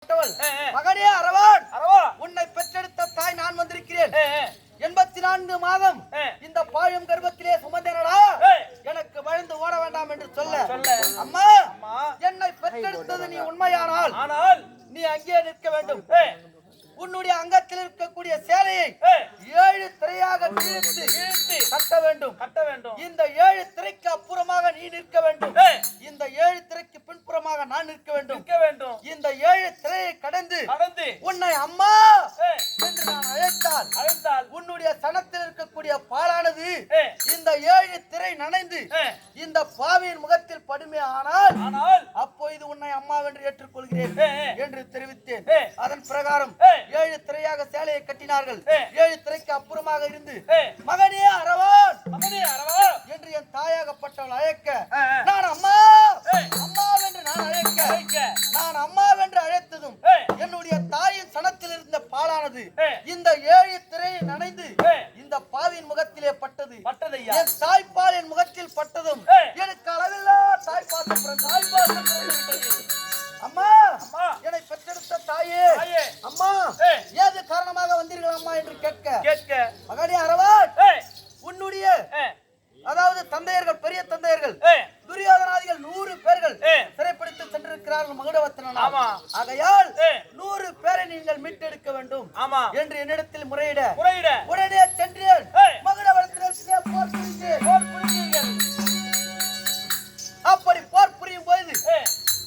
மகனே அரவான், உன்னை பெற்றெடுத்த தாய் நான் வந்திருக்கிறேன். 84 மாதம் இந்த பாழும் கர்ப்பத்திலே சுமந்தேனடா, எனக்கு வழுந்து ஓட வேண்டாம் என்று சொல்ல, அம்மா என்னை பெற்றெடுத்தது நீ உண்மையானால் நீ அங்கே நிற்க வேண்டும். உன்னுடைய அங்கத்தில் இருக்கக்கூடிய சேலையை 7 திரையாக கிழித்து கட்ட வேண்டும். இந்த 7 திரைக்கு அப்புறமாக நீ நிற்க வேண்டும். இந்த 7 திரைக்கு பின்புறமாக நான் நிற்க வேண்டும். இந்த 7 திரையை கடந்து உன்னை அம்மா என்று நான் அழைத்தால் உன்னுடைய சனத்தில் இருக்கக்கூடிய பாலானது இந்த 7 திரை நனைந்து இந்த பாவியின் முகத்தில் படுமே. ஆனால் அப்போது உன்னை அம்மாவென்று ஏற்றுக்கொள்கிறேன் என்று தெரிவித்தேன். அதன் பிரகாரம் 7 திரையாக சேலையை கட்டினார்கள். 7 திரைக்கு அப்புறமாக இருந்து மகனே அரவான் என்று என் தாயாகப்பட்டவள் அழைக்க, நான் அம்மாவென்று நான் அழைக்க, நான் அம்மாவென்று அழைத்ததும் என்னுடைய தாயின் சனத்தில் இருந்த பாலானது இந்த 7 திரையை நனைந்து இந்த பாவியின் முகத்திலே பட்டது. என் தாய்ப்பால் என் முகத்தில் பட்டதும் எனக்கு அளவில்லா தாய்ப்பாசம் அம்மா, என்னை பெற்றெடுத்த தாயே, அம்மா ஏது காரணமாக வந்தீர்கள் அம்மா என்று கேட்க, மகனே அரவான், உன்னுடைய அதாவது தந்தையர்கள், பெரிய தந்தையர்கள் துரியோதனாதிகள் 100 பேர்கள் சிறைப்பிடித்து சென்றிருக்கிறார்கள் மகுடவர்த்தனன். ஆகையால் 100 பேரை நீங்கள் மீட்டெடுக்க வேண்டும் என்று என்னிடத்தில் முறையிட உடனே சென்றேன். மகுடவர்த்தனத்திலே போர் புரிந்தீர்கள். அப்படி போர் புரியும் போது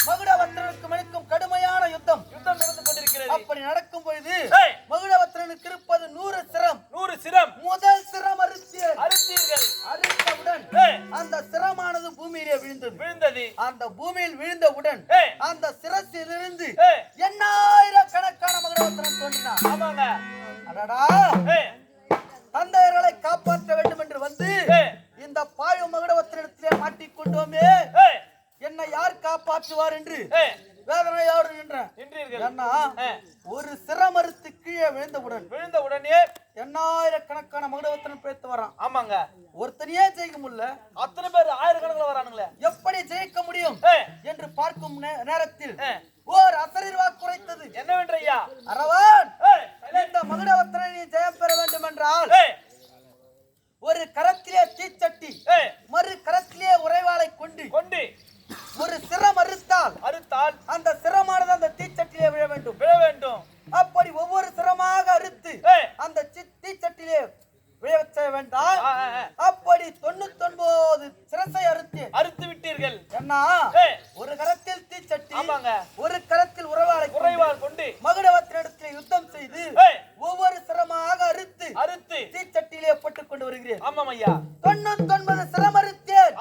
மகுடவர்த்தனுக்கும் எனக்கும் கடுமையான யுத்தம் நடந்து கொண்டிருக்கிறது. அப்படி நடக்கும் பொழுது மகுடவர்த்தனுக்கு இருப்பது 100 சிரம். முதல் சிரம் அறுத்தீர்கள். அறுத்தவுடன் அந்த சிரமானது பூமியிலே விழுந்தது. அந்த பூமியில் விழுந்தவுடன் அந்த சிரசிலிருந்து 8000 கணக்கான மகுடவர்த்தனன் தோன்றினார். அடடா, தந்தையர்களை காப்பாற்ற வேண்டும் என்று வந்து இந்த பாழ் மகுடவர்த்தனத்திலே மாட்டிக்கொண்டோமே, என்னை யார் காப்பாற்றுவார் என்று வேதனையோடு நின்றேன். ஒரு சிரமறுத்து கீழே விழுந்தவுடனே 8000 கணக்கான மகுடவர்த்தனன் பேத்து வரான். ஆமாங்க, ஒருத்தனையே ஜெயிக்க முடியல, அத்தனை பேர் 1000 கணக்கில் வரானுங்களே, எப்படி ஜெயிக்க முடியும் என்று பார்க்கும் நேரத்தில் ஓர் அசரீர் வாக்கு குறைத்தது. என்னவென்றையா அரவான், இந்த மகுடவர்த்தனை ஜெயம் பெற வேண்டும் என்றால் ஒரு கரத்திலே தீச்சட்டி, மறு கரத்திலே உறைவாளை கொண்டு ஒரு சிரம் அறுத்தால் அந்த சிரமானது அந்த தீச்சட்டிலே விழ வேண்டும். அப்படி ஒவ்வொரு சிரமாக அறுத்து அந்த தீச்சட்டிலே விழ வேண்டாம். அப்படி 99 சிரசை அறுத்து விட்டீர்கள். என்ன, ஒரு கரத்தில் தீச்சட்டி, ஒரு கரத்தில் உறைவாள் கொண்டு மகுடவர்த்தனிடத்தில் யுத்தம் செய்து ஒவ்வொரு சிரமாக அறுத்து தீச்சட்டிலே போட்டுக் கொண்டு வருகிறேன். 99 சிரம்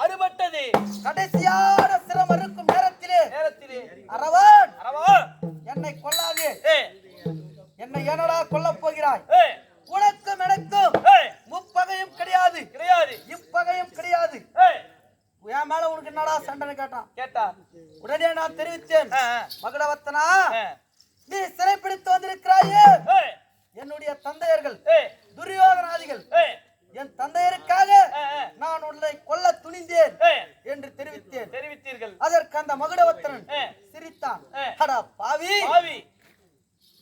அறுபட்டது. கடைசியான சிரம் அறுக்கும் நேரத்திலே அரவான், என்னை கொல்லாதே, என்னை ஏனடா கொல்லப் போகிறாய்? உனக்கும் எனக்கும் முப்பகையும் கிடையாது, இப்பகையும் கிடையாது. என் மேல உனக்கு என்னடா சண்டை கேட்டா உடனே நான் தெரிவித்தேன், மகுடவர்த்தனா, நீ சிறைப்பிடித்து வந்திருக்கிறாயே என்னுடைய தந்தையர்கள் துரியோதனாதிகள், என் தந்தையருக்காக நான் உன்னை கொல்ல துணிந்தேன் என்று தெரிவித்தீர்கள். அதற்கு அந்த மகுடவர்த்தனன் சிரித்தான். அடா பாவி,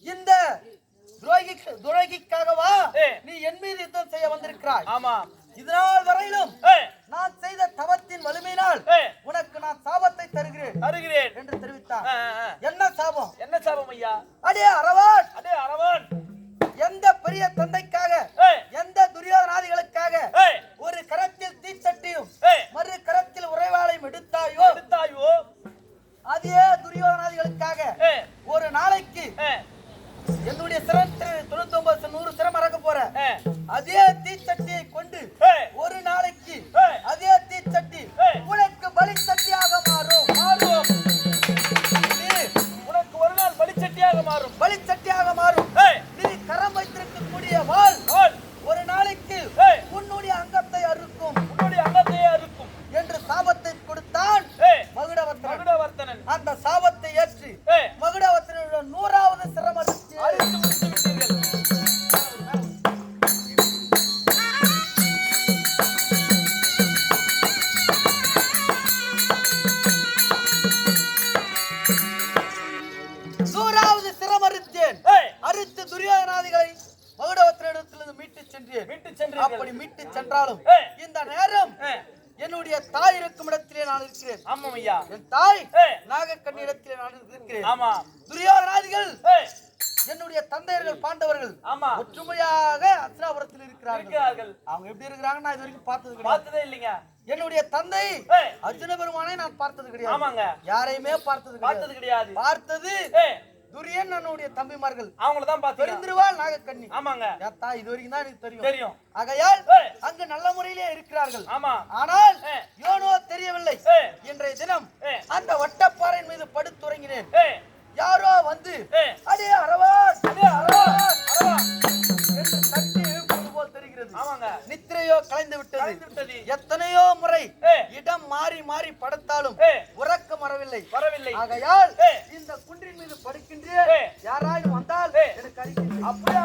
இந்த துரோகிக்காகவா நீ என் மீது யுத்தம் செய்ய வந்திருக்கிறாய்? இதனால் வரையிலும் நான் செய்த தவத்தின் வலிமையினால் உனக்கு நான் சாபத்தை தருகிறேன் என்று தெரிவித்தான். என்ன சாபம் ஐயா? அடே அரவான், எந்த பெரிய தந்தைக்காக, எந்த துரியோதனாதிகளுக்காக ஒரு கரத்தில் தீச்சட்டியும் மறு கரத்தில் உறைவாளையும் எடுத்தாயோ, அதே துரியோதனாதிகளுக்காக ஒரு நாளைக்கு என்னுடைய சிரம் 99 100 சிரம் அறக்க போற அதே தீச்சட்டியை கொண்டு ஒரு நாளைக்கு அதே தீச்சட்டி உனக்கு பலிச்சட்டியாக மாறும். உனக்கு ஒரு நாள் பலிச்சட்டியாக மாறும். நீ கரம் வைத்திருக்கக்கூடிய வாள் ஒரு நாளைக்கு உன்னுடைய அங்கத்தை அறுக்கும் என்று சாபத்தை கொடுத்தான் மகுடவர்த்தனன். அந்த சாபத்தை ஏற்று மகுடவர்த்தனுடைய 100வது சிரம் அறுத்து முடித்து விட்டீர்கள். சிரமறுத்தேன். அறுத்து துரியோதனாதிகளை மகுடவத்தினிடத்திலிருந்து மீட்டு சென்றேன். அப்படி மீட்டு சென்றாலும் இந்த நேரம் என்னுடைய தாய் இருக்கும் இடத்திலே நான் இருக்கிறேன். ஆமாம் ஐயா. என் தாய் நாகக்கண்ணி இடத்திலே நான் இருக்கிறேன். ஆமா. துரியோதனாதிகள் என்னுடைய தந்தையர்கள் பாண்டவர்கள் ஒற்றுமையாக அஸ்தினாபுரத்தில் இருக்கிறார்கள். அவங்க எப்படி இருக்கிறாங்க நான் இது வரைக்கும் பார்த்ததே இல்லைங்க. என்னுடைய தந்தை அர்ஜுன பெருமானை நான் பார்த்தது கிடையாது. ஆமாங்க. யாரையுமே பார்த்தது கிடையாது. பார்த்தது துரியன் என்னுடைய தம்பிமார்கள். அவங்கள தான் பார்த்து தெரிந்துருவாள் நாகக்கண்ணி. ஆமாங்க. யாத்தா இது வரைக்கும் தான் எனக்கு தெரியும். ஆகையால் அங்கு நல்ல முறையிலே இருக்கிறார்கள். ஆமா. ஆனால் யோனோ தெரியவில்லை. இன்றைய தினம் அந்த வட்டப்பாறையின் மீது படுத்துறங்கினேன். யாரோ வந்து அடே அரவா அடே அரவா அரவா என்று தட்டி எழுப்புவது போல் தெரிகிறது. ஆமாங்க. நித்திரையோ கலைந்து விட்டது. எத்தனையோ முறை இடம் மாறி மாறி படுத்தாலும் உறக்கம் வரவில்லை. ஆகையால் இந்த குன்றின் மீது படுக்கின்றேன். யாராயும் வந்தால் எனக்கு அறிக்கை அப்படியே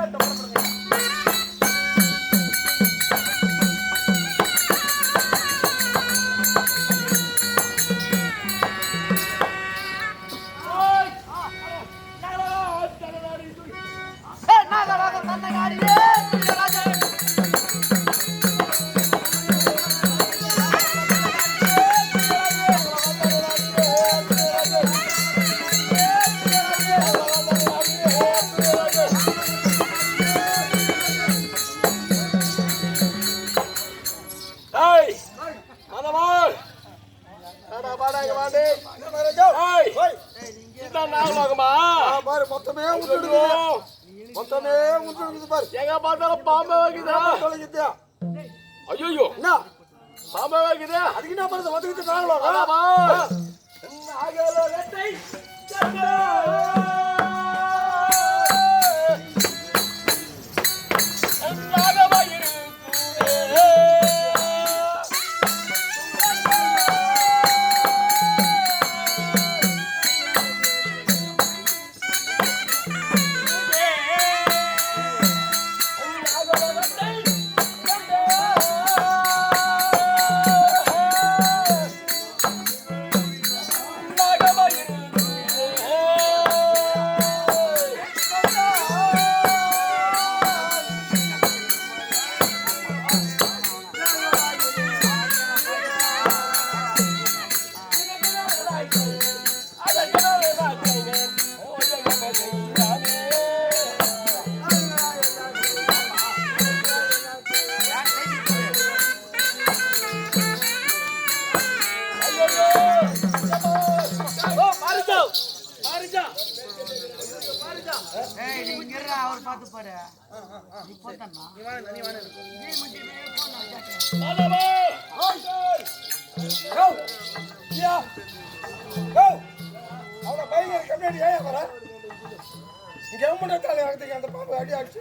ஐயோ பாம்பா வைக்குது. அதுக்கு என்ன பண்ணுறது வந்துக்கிட்டு நாங்களோ அவர் பார்த்து பாரு. அந்த பாம்பு அடி அடிச்சு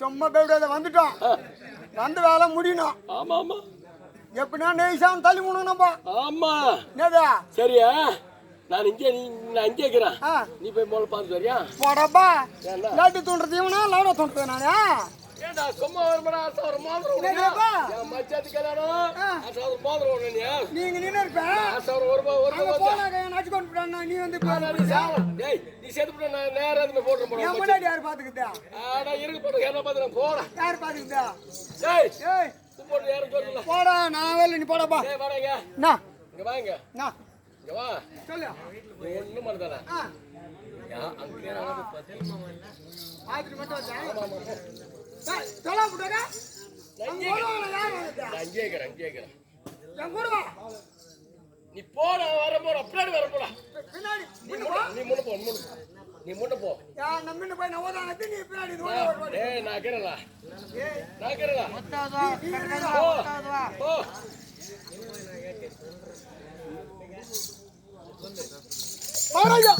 சும்மா போயிடாத வந்துட்டோம் வந்து வேலை முடியணும் ஆமா ஆமா எப்படின்னா நெய்சாம தள்ளி முடணும்பா ஆமா என்னதா சரியா நான் இங்கே இருக்கிறேன் நீ போய் முதல்ல பார்த்து வரியா போடப்பா லாட்டு தூண்டுறது இவனா லாட தூண்டுறது நானே ஏண்டா சும்மா வருமாடா ஒரு மோதிரம் என் மச்சாத்து கல்யாணம் ஒரு மோதிரம் ஒண்ணுனியா நீங்க நின்னு இருப்ப ஒரு போனாங்க நச்சு கொண்டு போறானா நீ வந்து டேய் நீ செத்து போற நான் நேரா வந்து போடுறேன் போறேன் என் முன்னாடி யார் பாத்துக்கிட்டா ஆடா இருக்கு போற என்ன பாத்துறேன் போடா யார் பாத்துக்கிட்டா டேய் ஏய் போடு யாரும் சொல்லல போடா நான் வரல நீ போடப்பா டேய் வாடா நான் இங்க வாங்க நான் இங்க வா சொல்லு நீ ஒண்ணும் பண்ணதல யா அங்க நான் பாத்து ஆதிரி மட்டும் வந்தா டேய் சொல்ல புடா அங்கே இருக்கிறேன் என் கூட வா நீ போடா வர போடா பின்னாடி வர போடா பின்னாடி நீ முன்ன போ யா நம்மின போய் நவதான நீ பின்னாடி ஓட டேய் நான் கேறல ஒட்டாதா ஒட்டாதா போ போறாயா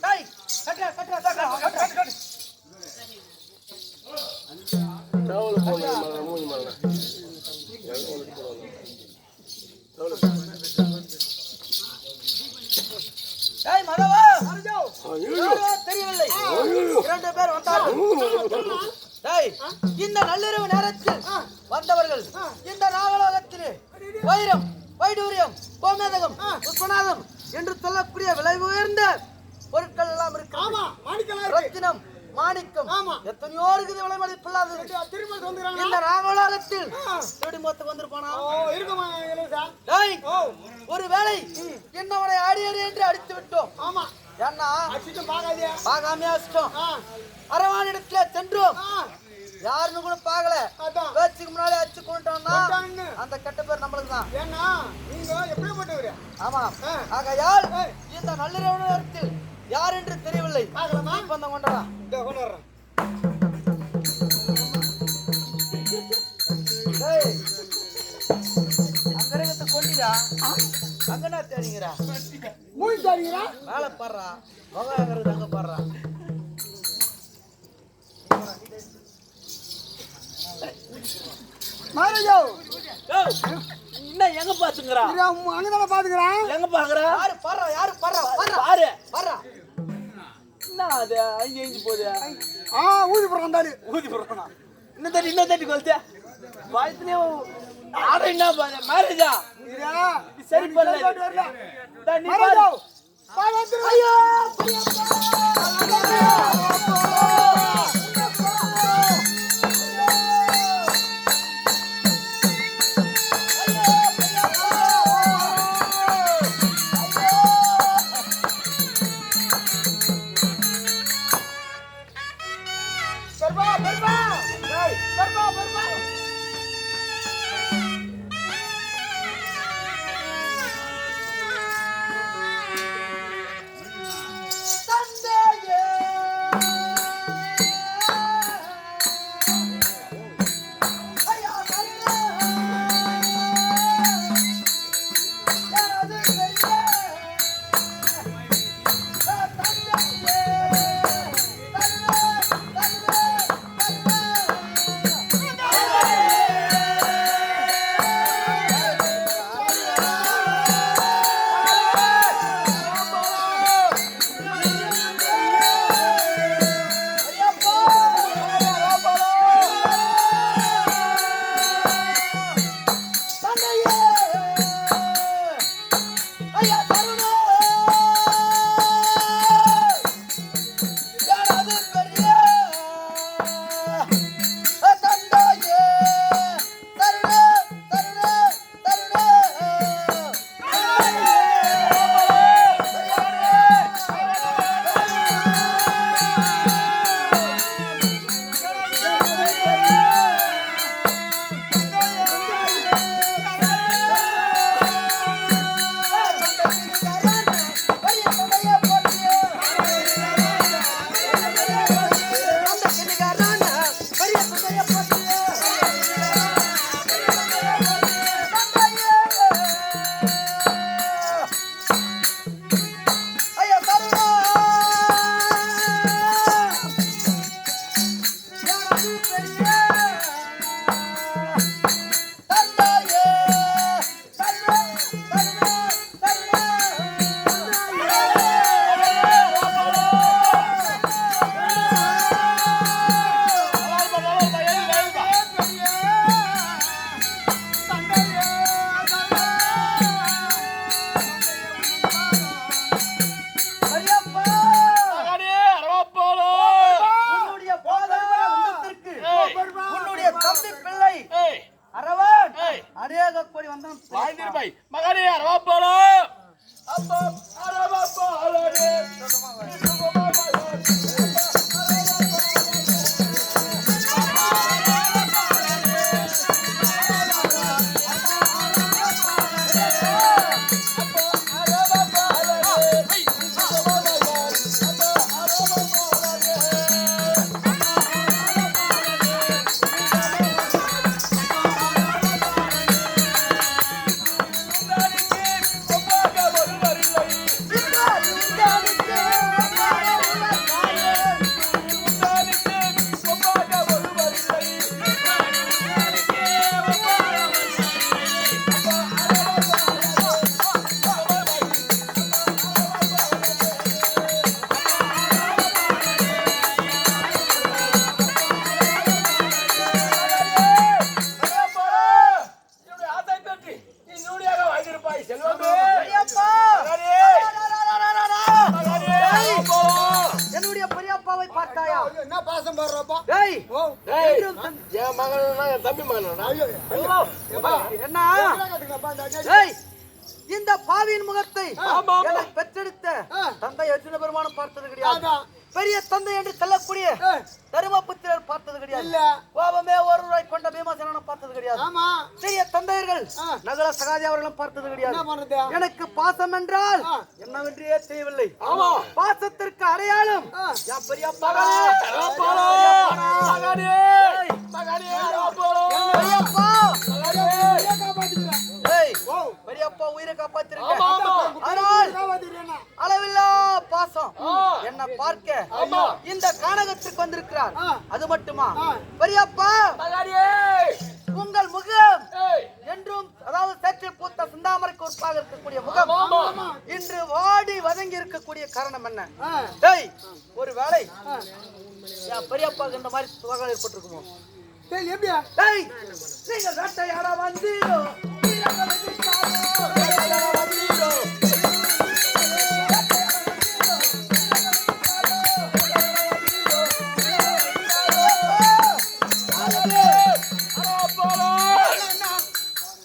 டேய் கம்மாடியா ஏய் மதவா தெரியவில்லை இரண்டு பேர் வந்தார்கள் டேய் இந்த நள்ளிரவு நேரத்தில் வந்தவர்கள் இந்த நாகலோகத்திலே வைரம் வைடூரியம் கோமேதகம் புஷ்பநாதம் என்று சொல்லக்கூடிய விலை உயர்ந்த பொருட்கள் எல்லாம் இருக்கு ஆமா மாணிக்கம் ரத்தினம் மாணிக்கம் எத்தனையோ இருக்குது விலை மதிப்பில்லாதது திரும்ப வந்துறாங்க இந்த நாகலோகத்தில் திருடி மொத்தம் வந்திருப்பானா இருக்குமா டேய் ஒருவேளை என்னவனை ஆடியடி என்று அடித்து விட்டோம் ஆமா ஏன்னா அடிச்சிட்டு பாக்காதே பாகாமே அடிச்சிட்டோம் அரவானிடத்துல சென்றோம் யாருன்னு கூட பாக்கல பேச்சுக்கு முன்னாடி அடிச்சு கொண்டுட்டோம்னா அந்த கெட்ட பேர் நம்மளுக்கு தான் ஏன்னா நீங்க எப்படிப்பட்டவரு ஆமா ஆகையால் இந்த நள்ளிரவு நேரத்தில் யார் என்று தெரியவில்லை இப்ப அந்த கொண்டாடா இந்த கொண்டாடுறேன் அங்க இருக்கிறத கொண்டிடா அங்கனா தெரியுங்கடா மூணு தெரியுங்களா மேல பாடுறா முகம் அங்க பாடுறா மாரஜோ என்ன எங்க பாத்துங்கறா அங்கதான பாத்துக்கறேன் எங்க பாக்குறா யாரு பாடுறா பாரு பாரு என்ன அது அஞ்சு போகுது ஊதி போறான் ஊதி போறானா இன்னும் தட்டி கொல்தே வாய்த்துலயே ஆட என்ன பாரு மேரேஜா சரி பண்ணல நீ பாரு ஐயோ பாசம் பாடுறப்பா டேய் ஓ டேய், என் மகனா என் தம்பி மகனா ஐயோ என்ன கட்டுங்கப்பா இந்த டேய் இந்த பாவியின் முகத்தை ஆமா. என்னை பெற்றெடுத்த தந்தை அர்ஜுன பெருமானும் பார்த்தது கிடையாது. அதான். பெரிய தந்தை என்று சொல்லக்கூடிய தருமபுத்திரர் பார்த்தது கிடையாது. இல்ல. கோபமே ஒருவராய் கொண்ட பீமசேனனும் பார்த்தது கிடையாது. ஆமா பெரிய தந்தையர்கள் நகர சகாதி அவர்களும் பார்த்தது கிடையாது. என்ன பண்றது எனக்கு பாசம் என்றால் என்னவென்றே தெரியவில்லை. ஆமா. பாசத்திற்கு அடையாளம் என் பெரியப்பா அரோப்போலோ மகனே மகனே அரோப்போலோ பெரியப்பா காப்பாத்திக்கிறேன் ஏய் பெரியப்பா உயிரை காப்பாத்திருக்க. ஆமா, ஆமா. ஆனால் காப்பாத்திக்கிறேன் அளவில்லா பாசம் என்ன பார்க்க ஆமா. இந்த கானகத்திற்கு வந்திருக்கிறார். அது மட்டுமா ஆ. பெரியப்பா மகனே உங்கள் முகம் ஏய் என்றும் அதாவது சேற்றில் பூத்த சிந்தாமரைக்கு உற்பாக இருக்கக்கூடிய முகம் ஆமா. இன்று வாடி வதங்கி இருக்கக்கூடிய காரணம் என்ன? டேய் ஒரு வேளை என் பெரியப்பாக்கு இந்த மாதிரி துவகம் ஏற்பட்டிருக்குமோ? டேய் எப்படியா டேய் நீங்கள் வேட்டையாட வந்தீரோ வீரர்களை விட்டாரோ, வேட்டையாட வந்தீரோ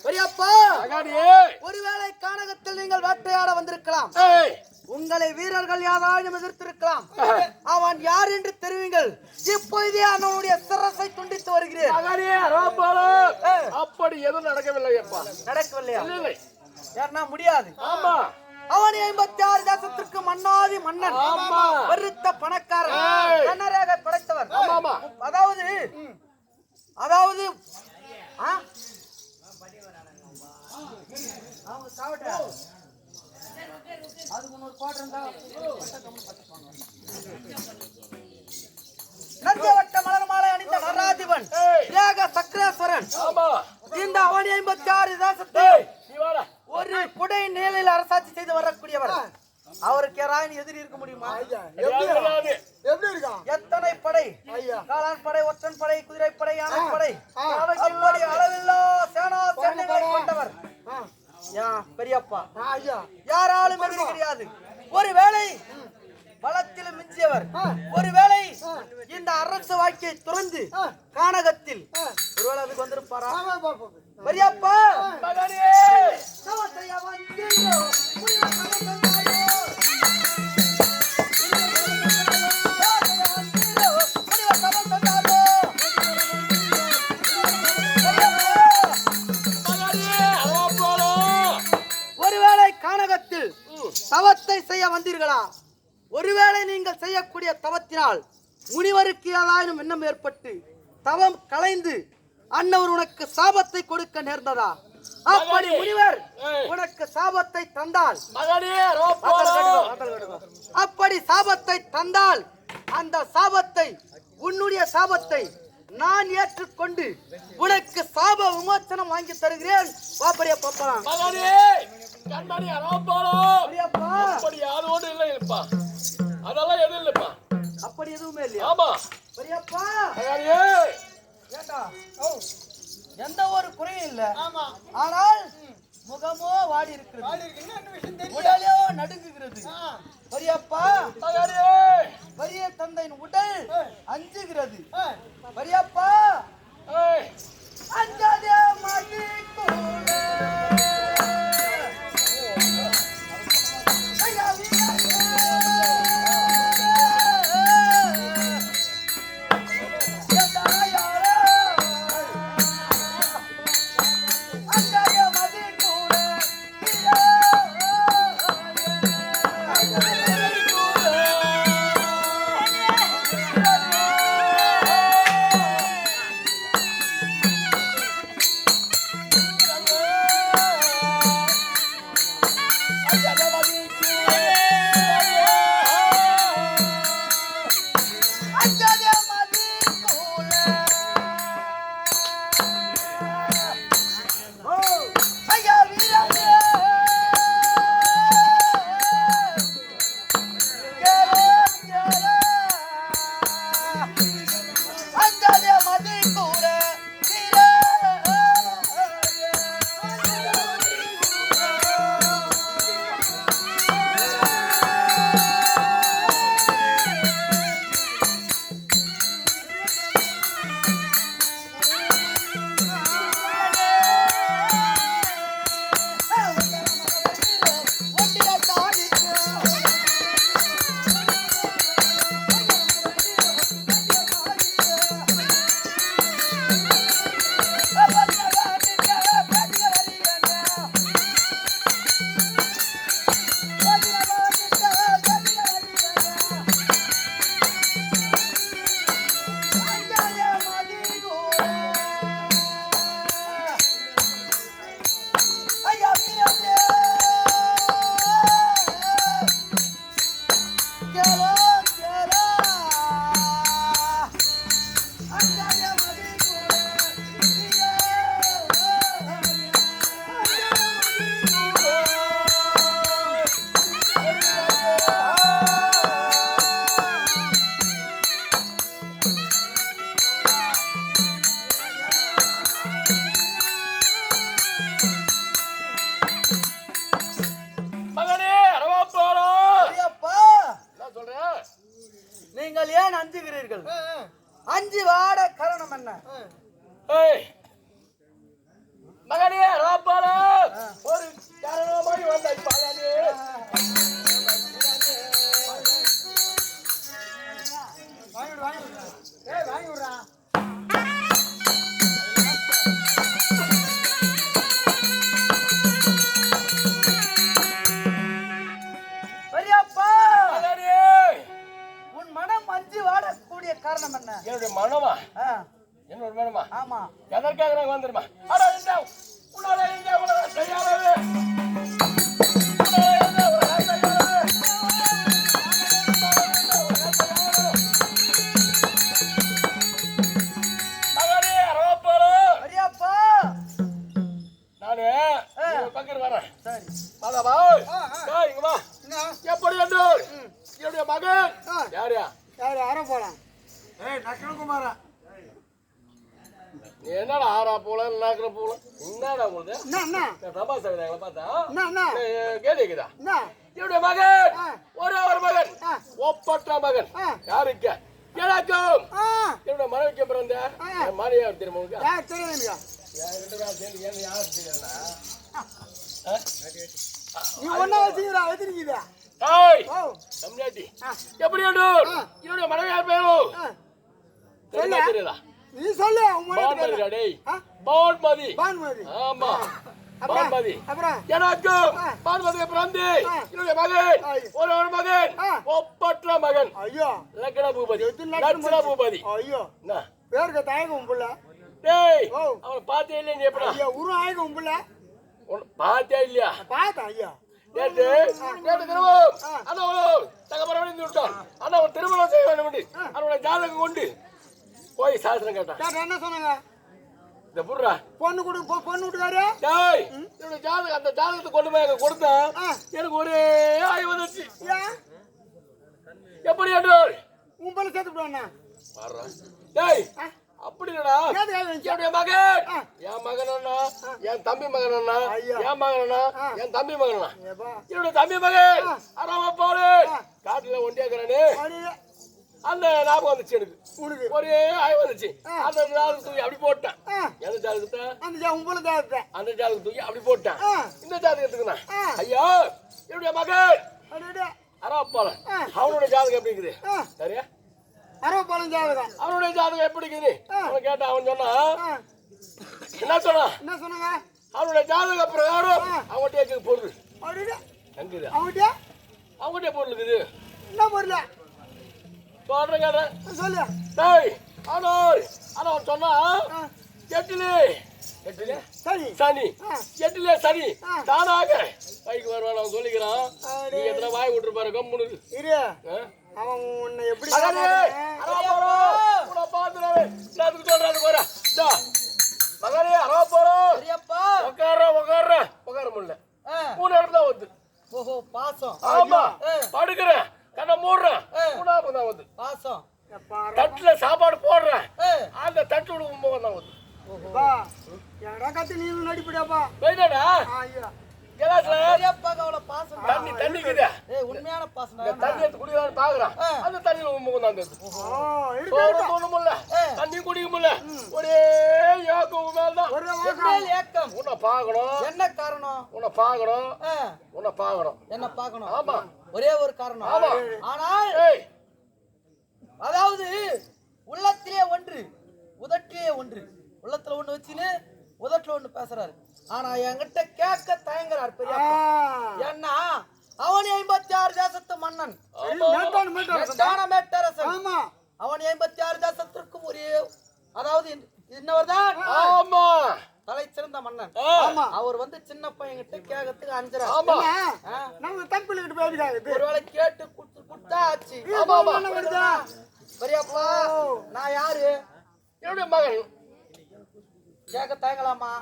பெரியப்பா மகனே ஒருவேளை கானகத்தில் நீங்கள் வேட்டையாட வந்திருக்கலாம். ஏய் உங்களை வீரர்கள் யாராலும் எதிர்த்திருக்கலாம். அவன் யார் என்று தெரிவிங்கள். இப்பொழுதே அவனுடைய சிரசை துண்டித்து வருகிறேன். மகனே அரோப்போலோ அப்படி எதுவும் நடக்கவில்லை அப்பா நடக்கவில்லையா? இல்லை யாருன்னா முடியாது. ஆமா அவன் 56 தேசத்திற்கு மன்னாதி மன்னன், ஆமா. வருத்த பணக்காரன், ஏய். கண்ணரேகை படைத்தவர். ஆமா. அதாவது அதாவது ஆ? அவங்க சாவட்டா அதுக்கு இன்னொரு குவார்டர் இருந்தா நந்தியவட்ட மலர் மாலை அணிந்த நடராஜிவன் ஏக சக்கரேஸ்வரன் ஆமா இந்த அவனி 56 தேசத்தை ஏய் நீ வாடா ஒரு குடை நீலையில் அரசாட்சி செய்து வரக்கூடியவர். அவருக்கு யாராவது எதிரி இருக்க முடியுமா? எப்படி எப்படி இருக்கான் எத்தனை படை? ஐயா காளான் படை, ஒற்றன் படை, குதிரை படை, யானை படை, அப்படி அளவில்லா சேனா சைன்யங்களை கொண்டவர் பெரியப்பா. ஐயா யாராலும் எதிரி கிடையாது. ஒருவேளை பலத்திலும் மிஞ்சியவர். ஒருவேளை இந்த அரசு வாக்கியை துறந்து கானகத்தில் ஒருவேளை அதுக்கு வந்திருப்பாரா? ஆமா பாப்பா பெரியப்பா மகனே சவத்தையா வந்தீரோ, புனித சவத்தையாயோ. ஒருவேளை கானகத்தில் தவத்தை செய்ய வந்தீர்களா? ஒருவேளை நீங்கள் செய்யக்கூடிய தவத்தினால் முனிவருக்கு ஏதாயினும் எண்ணம் ஏற்பட்டு தவம் கலைந்து அன்னவர் உனக்கு சாபத்தை கொடுக்க நேர்ந்ததா? அப்படி முனிவர் உனக்கு சாபத்தை தந்தால் மகனே அப்படி சாபத்தை தந்தால் அந்த சாபத்தை உன்னுடைய சாபத்தை நான் ஏற்றுக்கொண்டு உனக்கு சாப விமோசனம் வாங்கி தருகிறேன். வாப்படியா பாப்பா மகனே கண்மணி அரோப்போலோ பெரியப்பா அப்படி யாரோடு இல்லை இல்லப்பா அதெல்லாம் எதுவும் இல்லப்பா அப்படி எதுவுமே இல்லையா? ஆமா பெரியப்பா மகனே ஏண்டா எந்த ஒரு குறையும் இல்ல. ஆமா ஆனால் முகமோ வாடி இருக்கிறது, ஆடி இருக்கு என்ன விஷயம் தெரியல உடலோ நடுங்குகிறது. பெரியப்பா மகனே பெரிய தந்தையின் உடல் அஞ்சுகிறது. ஏய் பெரியப்பா ஏய் அஞ்சாதே மாட்டி கூட ஐயா வீரரே. எந்தாயாரே. அஞ்சாதே மாட்டி கூட அஞ்சாதே மாட்டி கூட ஐயா வீரரே. சொல்கிறீர்கள். அஞ்சு வாட காரணம் என்ன? மகனே ராப்பால ஒரு காரணமாய் வந்தாய் பாலானே. வாங்கி விடுறா. பெரியப்பா, உன் மனம் அஞ்சு வாடக்கூடிய காரணம் என்ன? என்னுடைய மனமா? என்னோட மனமா? ஆமா. எதற்காக நான் வந்துருமா? அட இந்த உன்னால இந்த உலக செய்யாதே. மகனே ராப்பால பெரியப்பா, நானு பக்கத்துல வரேன். சரி. வாடா வா. டேய் இங்க வா. எப்படி வந்து என்னுடைய மகன் யாரா? யாரு அரை போலாம்? நக்கனகுமாரா. நீ என்னடா ஆறா போல நாக்குற போல என்னடா உங்களுக்கு என்ன தமாசா எங்களை பார்த்தா என்ன கேக்குதா என்ன என்னுடைய மகன் ஒரே ஒரு மகன் ஒப்பற்ற மகன் யாருக்கு எனக்கும் என்னுடைய மனைவிக்கு பிறந்த மனைவியா தெரியுமா உங்களுக்கு? யார் தெரியுதுங்க? யாரு தெரியாதுடா? நீ ஒன்னா வச்சுக்கிறா வச்சிருக்கீதா? ஏய் ஓ தமிழ்நாட்டி எப்படி என்னுடைய மனைவி யார் பேரும் தெரியல. நீ சொல்லு. பான்மதி டேய் பான்மதி. பான்மதி. ஆமா பான்மதி. அப்புறம் எனக்கு பான்மதி பிறந்து என்னுடைய மகன் ஒரு மகன் ஒப்பற்ற மகன். ஐயோ லக்ன பூபதி. லட்சண பூபதி. ஐயோ என்ன பேருக்கு தாயகம் புள்ள. டேய் அவன் பார்த்தே இல்லையா? நீ எப்படா ஐயோ உருவம் ஆயகம் புள்ள. பார்த்தே இல்லையா? பார்த்தா ஐயா நேற்று திருமணம் அண்ணா தகப்பறவன் விட்டான். அண்ணா அவன் திருமணம் செய்ய வேண்டும் அவனோட ஜாதகம் கொண்டு போய் சாஸ்திரம் கேட்டான். என்ன சொன்னாங்க? இந்த புடுறா பொண்ணு கொடு பொண்ணு விட்டுக்காரு. டேய் என்னோட ஜாதகம் அந்த ஜாதகத்தை கொண்டு போய் எனக்கு கொடுத்தேன். எனக்கு ஒரே ஆய் வந்துச்சு. எப்படி என்றால் உன் பல சேர்த்து விடுவாண்ணா. டேய் அப்படி இல்லடா. என்னுடைய மகன் என் மகன் அண்ணா என் தம்பி மகன் அண்ணா என் மகன் அண்ணா என் தம்பி மகன் அண்ணா என்னுடைய தம்பி மகன் அறாம போடு காட்டுல ஒண்டியாக்குறானே அந்த ஞாபகம் வந்துச்சு எனக்கு. ஒரே ஆய் வந்துச்சு. அந்த ஜாதகம் தூக்கி அப்படி போட்டேன். எந்த ஜாதகத்தை? அந்த ஜாதகம் தூக்கி அப்படி போட்டேன். இந்த ஜாதகத்துக்கு நான் ஐயா என்னுடைய மகன் அறாப்பால அவனுடைய ஜாதகம் எப்படி இருக்குது? சரியா? அரவப்பாலம் ஜாதகம். அவனுடைய ஜாதகம் எப்படி இருக்குது? அவன் கேட்டா அவன் சொன்னா என்ன சொன்னாங்க? அவனுடைய ஜாதக பிரகாரம் அவன்கிட்ட பொருள் எங்குது? அவன்கிட்ட பொருள் இருக்குது. என்ன பொருள் சொல்றேன் கேட்டேன். சொல்லு. டேய் ஆனால் அவன் சொன்னா எட்டிலே சனி எட்டிலே சனி தானாக கைக்கு வருவான். அவன் சொல்லிக்கிறான். நீ எத்தனை வாய் விட்டுருப்பாரு கம்முனு இரு. அவன் உன்னை எப்படி மகனே அரவா போறோம். உட்கார முடியல. 3 நேரம் தான் வந்து. ஓஹோ பாசம். ஆமா படுக்கிறேன் கண்ணை மூடுறேன். 3 தான் வந்து பாசம். தட்டுல சாப்பாடு போடுறேன். அந்த தட்டு விடுவோம் தான் வந்து. கத்து நீ நடிப்படாப்பா. போயிட்டாடா தண்ணி தண்ணிக்குது. உண்மையான பாசம். தண்ணி எடுத்து குடிக்கலான்னு பாக்குறான். அந்த தண்ணியில முகம் தான் தண்ணி குடிக்க முடியல. ஒரே ஏக்கம் மேல்தான் ஏக்கம். உன்னை பாக்கணும். என்ன காரணம்? உன்னை பாக்கணும். உன்னை பாக்கணும். என்ன பாக்கணும்? ஆமா ஒரே ஒரு காரணம். ஆமா. ஆனால் அதாவது உள்ளத்திலே ஒன்று உதட்டிலே ஒன்று. உள்ளத்துல ஒண்ணு வச்சுன்னு உதட்டுல ஒண்ணு பேசுறாரு. ஆனா என்கிட்ட கேட்க தயங்குறார் பெரியப்பா. ஏன்னா அவன் 56 தேசத்து மன்னன். அவன் 56 தேசத்திற்கும் ஒரே அதாவது இன்னவர்தான் தலை சிறந்த மன்னன். அவர் வந்து சின்ன பையன்கிட்ட கேட்கறதுக்கு அஞ்சுறாரு. ஒருவேளை கேட்டு குடுத்தா ஆச்சு. பெரியப்பா நான் யாரு? என்னுடைய மகன். கேட்க தயங்கலாமா?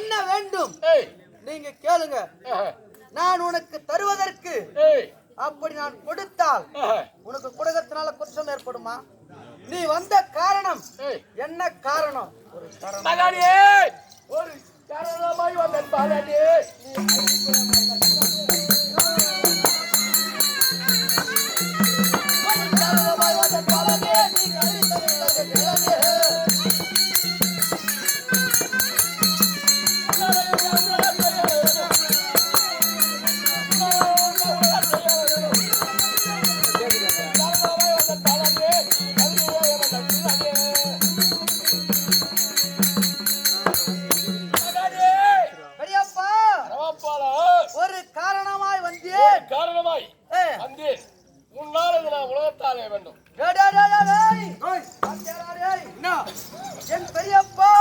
என்ன வேண்டும் ஏய் நீங்க கேளுங்க. நான் உனக்கு தருவதற்கு ஏய் அப்படி நான் கொடுத்தால் உனக்கு கொடுக்கறதுனால குற்றம் ஏற்படுமா? நீ வந்த காரணம் என்ன காரணம்? ஒரு காரணம் மகானே, ஒரு காரணமாய் வந்தேன் பாலாடி. ஒரு காரணமாய் வந்தேன். காரணமாய் வந்தேன். முன்னால் நான் உலகத்தாலே வேண்டும். என் பெரியப்பா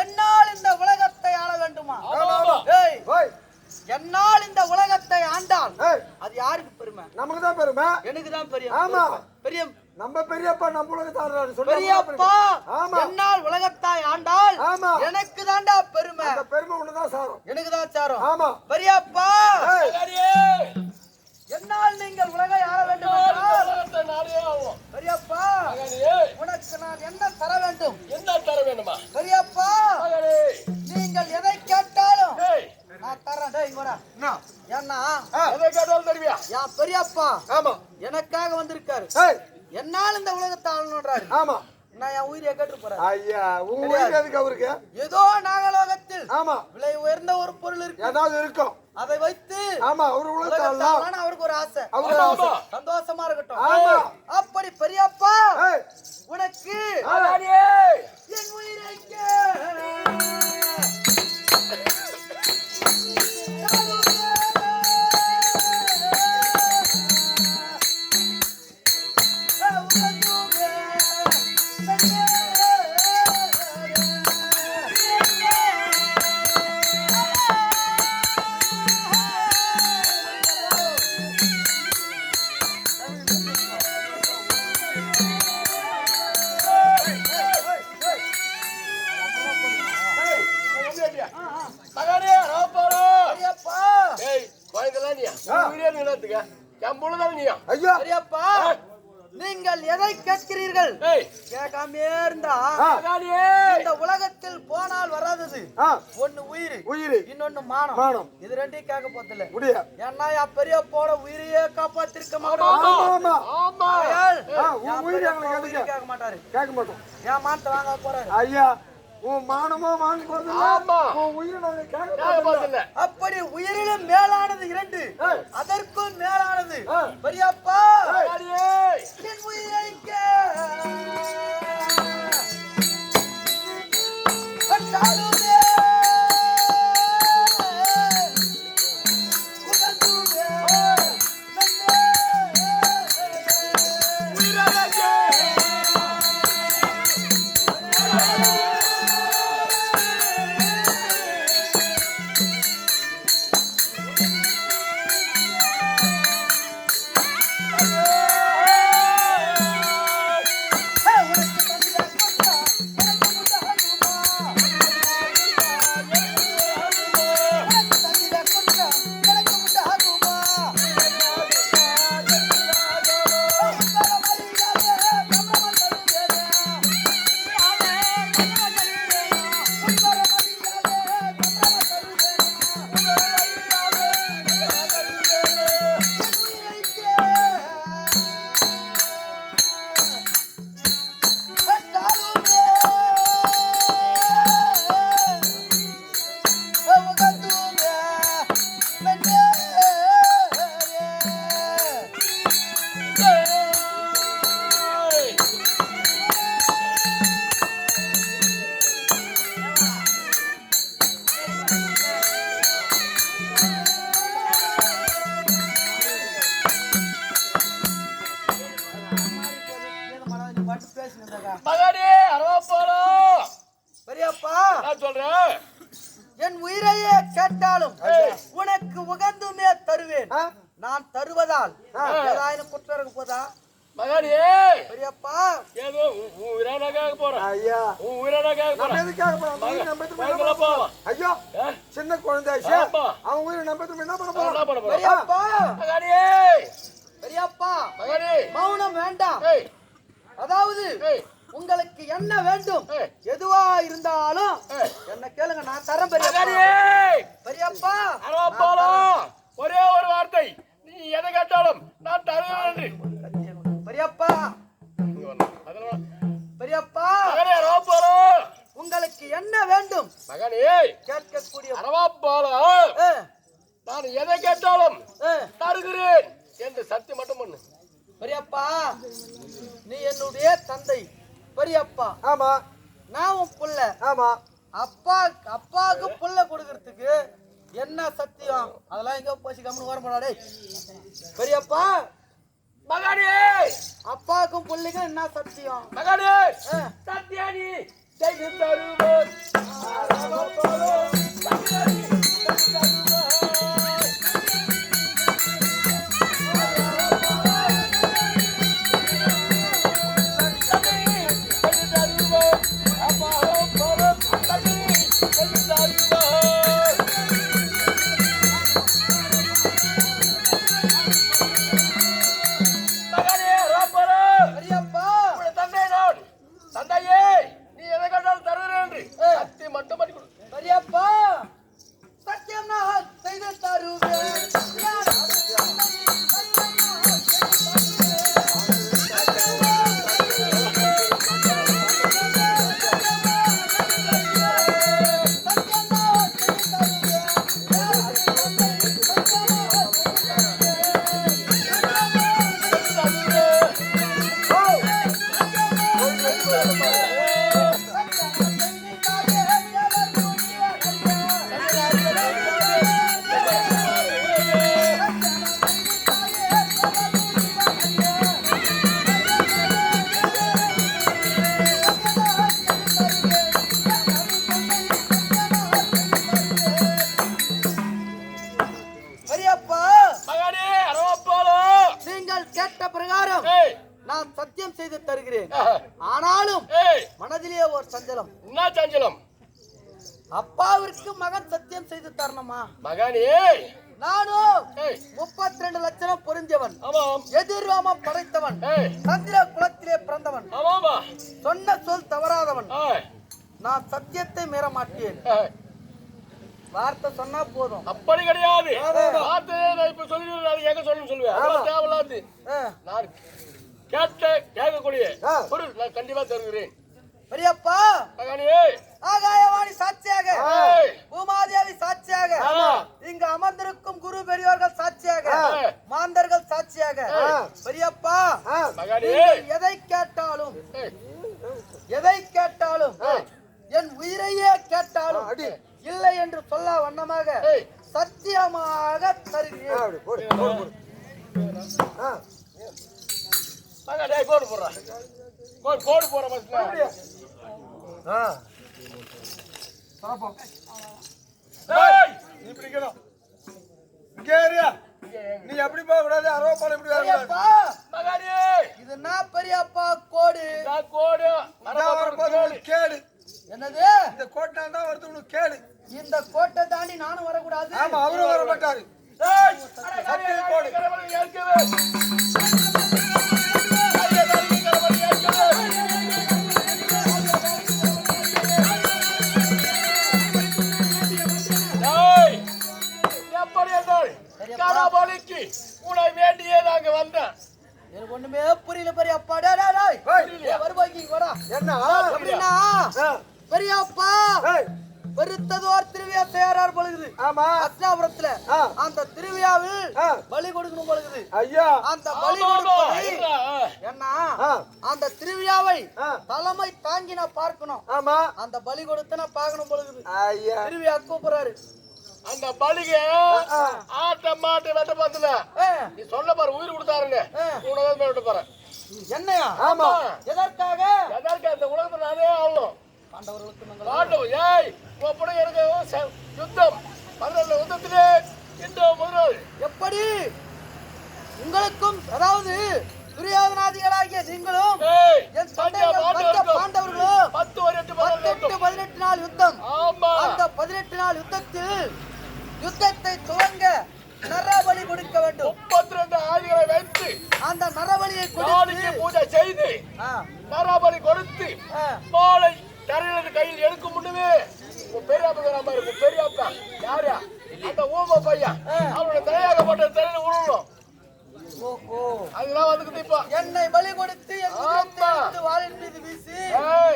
என்னால் இந்த உலகத்தை ஆள வேண்டுமா? என்னால் இந்த உலகத்தை ஆண்டால் அது யாருக்கு பெருமை? நமக்கு தான் பெருமை. எனக்கு தான் பெரிய ஆமா. பெரிய நம்ம பெரியப்பா நம்ம உலகத்தார் பெரியப்பா என்னால் உலகத்தாய் ஆண்டால் எனக்கு தான்டா பெருமை. அந்த பெருமை ஒண்ணுதான் சாரும். எனக்கு தான் சாரும். ஆமா. பெரியப்பா மகானே, என்னால் நீங்கள் உலகை ஆள வேண்டும் என்றால் உலகத்தை நானே ஆளுவோம். பெரியப்பா மகானே, உனக்கு நான் என்ன தர வேண்டும்? என்ன தர வேண்டுமா? பெரியப்பா மகானே, நீங்கள் எதை கேட்டாலும் ஏய் நான் தரேன். டேய் இங்க வாடா. ஏன்னா எதை கேட்டாலும் தருவியா? என் பெரியப்பா ஆமா. எனக்காக வந்திருக்காரு. ஏய் என்னால் இந்த உலகத்தை ஆளணுன்றாரு. ஆமா. நான் என் உயிரை கேட்டு போறேன். ஐயா உங்க உயிர் எதுக்கு அவருக்கு? ஏதோ நாகலோகத்தில் ஆமா. விலை உயர்ந்த ஒரு பொருள் இருக்கு. ஏதாவது இருக்கும். அதை வைத்து ஆமா. அவரு உலகத்தை உலகத்தார் ஆளணும்னு அவருக்கு ஒரு ஆசை. அவரு ஆசை. சந்தோஷமா இருக்கட்டும். ஆமா. அப்படி பெரியப்பா ஏய் உனக்கு மகானே, என் உயிரை மகானே, ராப்பாளா. பெரியப்பா ஏய் கோயந்தெல்லாம் நீயா? உயிரே நீளத்துக்க என் புள்ளதான் நீயா? ஐயா பெரியப்பா நீங்கள் எதை கேட்கிறீர்கள்? ஏய் கேட்காமே இருந்தா மகானே, இந்த உலகத்தில் போனால் வராதது ஒண்ணு உயிர், உயிர் இன்னொன்னு மானம். மானம். இது ரெண்டையும் கேட்க போதில்ல. முடியா. ஏன்னா என் பெரியப்போட உயிரையே காப்பாத்திருக்க ஆமா மாட்டாரு. ஆமா. உன் உயிர் எங்களுக்கு எதுக்கு? கேட்க மாட்டாரு. கேட்க மாட்டோம். என் மானத்தை வாங்க போறாரு. ஐயா உன் மானமோ வாங்க போறது. ஆமா. உன் உயிரை நாங்க கேட்க நான் பார்த்தல. அப்படி உயிரிலும் மேலானது இரண்டு, அதற்கும் மேலானது பெரியப்பா மகானே, என் உயிரை கண்டாலுமே உகந்துமே மகானே, அரவாப்பாளா. பெரியப்பா நான் சொல்றேன். என் உயிரையே கேட்டாலும் உனக்கு உகந்துமே தருவேன். நான் தருவதால் ஏதாயிரம் குற்றம் இருக்க போதா? மகானியே பெரியப்பா ஏதோ உன் உயிரானாக போறேன் ஐயா உன் உயிரானாக நம்ம போறேன் எதுக்காக போறோம் நம்ம மகன்களா போலாம் ஐயோ ஆ? சின்ன குழந்தை ஆமா. அவன் உயிரை நம்ம என்ன பண்ண என்ன போறோம் பண்ண போறோம் பெரியப்பா மகானியே பெரியப்பா மகானி மௌனம் வேண்டாம். ஏய் அதாவது ஏய் உங்களுக்கு என்ன வேண்டும் ஏய். எதுவா இருந்தாலும் ஏய். என்ன கேளுங்க, நான் தரேன் பெரியப்பா. மகானியே பெரியப்பா அரவா போலாம் ஒரே ஒரு வார்த்தை நீ எதை கேட்டாலும் நான் தருகிறேன் பெரியப்பா அதெல்லாம் பெரியப்பா மகனே அரவா போலாம் உங்களுக்கு என்ன வேண்டும் மகனே கேட்கக்கூடிய அரவா போலாம் ஏ, நான் எதை கேட்டாலும் ஏ, தருகிறேன் என்று சத்தியம் மட்டும் பண்ணு பெரியப்பா நீ என்னுடைய தந்தை பெரியப்பா, ஆமா நான் உன் புள்ள. ஆமா அப்பாவுக்கு புள்ள கொடுக்கறதுக்கு என்ன சத்தியம் அதெல்லாம் எங்க போச்சு கம்முன்னு வர போறாடே பெரியப்பா. மகனே அப்பாவுக்கும் புள்ளைக்கும் என்ன சத்தியம்? மகனே ஆ. சத்தியானி செய்து தருவோம் அரவா போலாம் சத்தியானி செய்து தருவோம் பெரியப்பா பெரியப்பா சத்தியம் நான் செய்து தருவேன். பெரியப்பா நீங்கள் கேட்ட பிரகாரம் நான் சத்தியம் செய்து தருகிறேன். ஆனாலும் மனதிலே ஒரு சஞ்சலம். என்ன சஞ்சலம் அப்பாவிற்கு மகன் சத்தியம் செய்து தரணுமா? மகனே நானும் ஏய் 32 லட்சம் பொருந்தியவன், ஆமாம் எதிர்வாமம் படைத்தவன், ஏய் சந்திர குலத்திலே பிறந்தவன், ஆமாமா சொன்ன சொல் தவறாதவன். ஏய் நான் சத்தியத்தை மீற மாட்டேன். ஏய் வார்த்தை சொன்னா போதும். அப்படி கிடையாது வார்த்தையை நான் இப்ப சொல்லிடுறேன் அது எங்க சொல்லணும்னு சொல்லுவேன் அதெல்லாம் தேவையில்லாது ஆ. நான் கேட்கக்கூடிய பொருள் நான் கண்டிப்பா தருகிறேன் பெரியப்பா மகனே ஆகாயவாணி சாட்சியாக, ஏய் பூமாதேவி சாட்சியாக, ஆமா. இங்கு அமர்ந்திருக்கும் குரு பெரியோர்கள் சாட்சியாக, ஏய். மாந்தர்கள் சாட்சியாக, பெரியப்பா மகனே நீங்கள் எதை கேட்டாலும் ஏய் எதை கேட்டாலும் ஏய் என் உயிரையே கேட்டாலும் இல்லை என்று சொல்ல வண்ணமாக ஏய் சத்தியமாக தருகிறேன். மகனே போடு போடுறா போடு போற மனுஷன் நீ பிடிக்கணும் இங்கே ஏறியா நீ எப்படி போக கூடாது அரவா போல எப்படி வர கூடாது பெரியப்பா மகனே இது நான் பெரியப்பா கோடு. நான் கோடு இதான் வரப்போது உனக்கு கேடு என்னது? இந்த கோட்டை தான் வருது உனக்கு கேடு இந்த கோட்டை தாண்டி நானும் வரக்கூடாது. ஆமா அவரும் வர மாட்டாரு ஏய் சத்திய கோடு உன்னை வேண்டியே நாங்க வந்தேன் எனக்கு ஒண்ணுமே புரியல பெரியப்பா. டேய் டேய் டேய் வருவாங்க வாடா. என்ன அப்படின்னா பெரியப்பா பெருத்ததோர் திருவிழா தயாரார் பொழுது ஆமா அஸ்னாபுரத்துல அந்த திருவிழாவில் பலி கொடுக்கணும் பொழுது ஐயா அந்த பலி கொடுப்பதை என்ன அந்த திருவிழாவை தலைமை தாங்கி நான் பார்க்கணும். ஆமா அந்த பலி கொடுத்து நான் பார்க்கணும் பொழுது ஐயா திருவிழா கூப்பிடுறாரு. அந்த பலிகை ஆட்ட மாட்டு வெட்ட பார்த்துல நீ சொல்ல பாரு உயிர் கொடுத்தாருங்க உனதான் வெட்ட பாரு என்னையா? ஆமா எதற்காக? எதற்கு அந்த உலகத்துல நானே ஆளணும் பாண்டவர்களுக்கு நாங்கள் பாண்டவ ஏய் உன் எனக்கு யுத்தம் 12 யுத்தத்திலே இந்த முதல் எப்படி உங்களுக்கும் அதாவது துரியோதனாதிகளாகிய நீங்களும் ஏய், என் தொண்டைகள் பாண்டவர்களும் 18 நாள் யுத்தம். ஆமா. அந்த 18 நாள் யுத்தத்தில் யுத்தத்தை துவங்க நரபலி கொடுக்க வேண்டும். 32 ஆதிகளை வைத்து அந்த நரபலியை காளிக்கு பூஜை செய்து நரபலி கொடுத்து மாலை தரையிலிருந்து கையில் எடுக்கும் முன்னே உன் பெரியப்பா நம்ம இருக்கும். பெரியப்பா யாரா? அந்த ஊம பையன் அவனோட தலையாக போட்ட தலையில உருளணும். அதெல்லாம் வந்துக்குது இப்போ. என்னை பலி கொடுத்து என் குதிரத்தை எடுத்து வாளின் மீது வீசி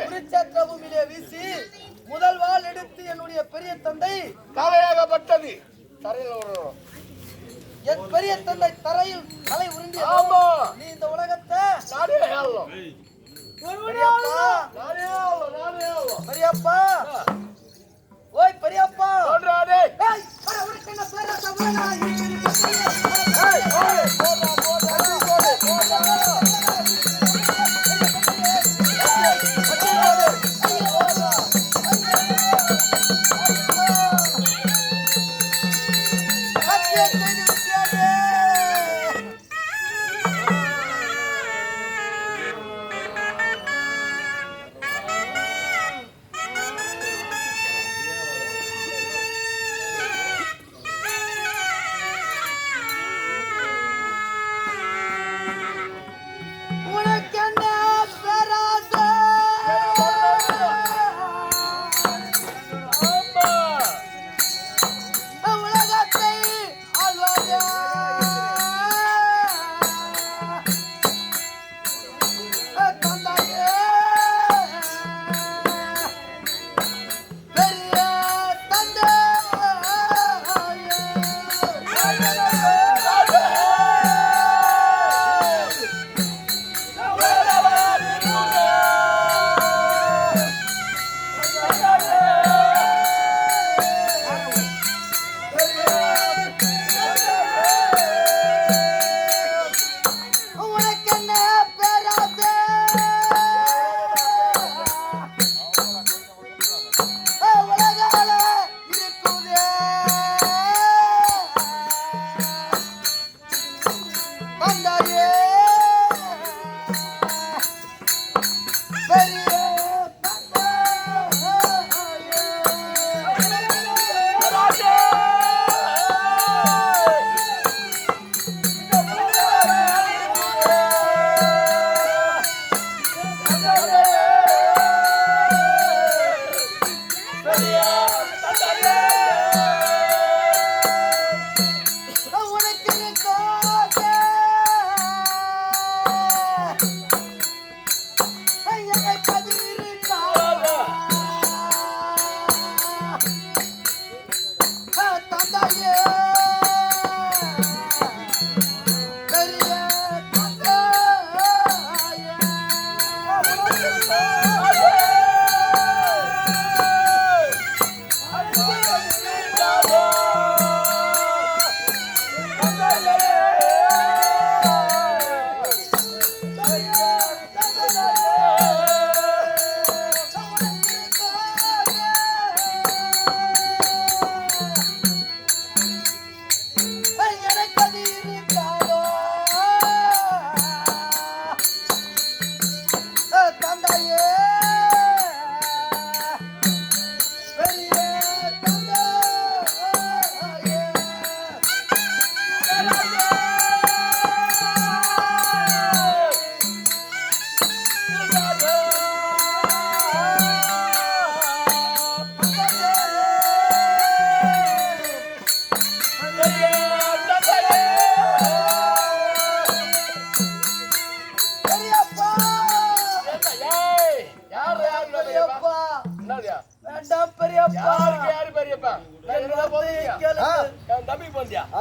குருச்சேத்திர பூமியிலே வீசி முதல் வாள் எடுத்து என்னுடைய பெரிய தந்தை தலையாகப்பட்டது தரையில உருளணும். என் பெரிய தந்தை தரையில் தலை உருண்டி ஆமா. நீ இந்த உலகத்தை நானே ஆளணும். பெரியப்பா ஓய் பெரியப்பா சொல்றானே. ஏய் அட உனக்கு என்ன பேராசை உள்ளனா?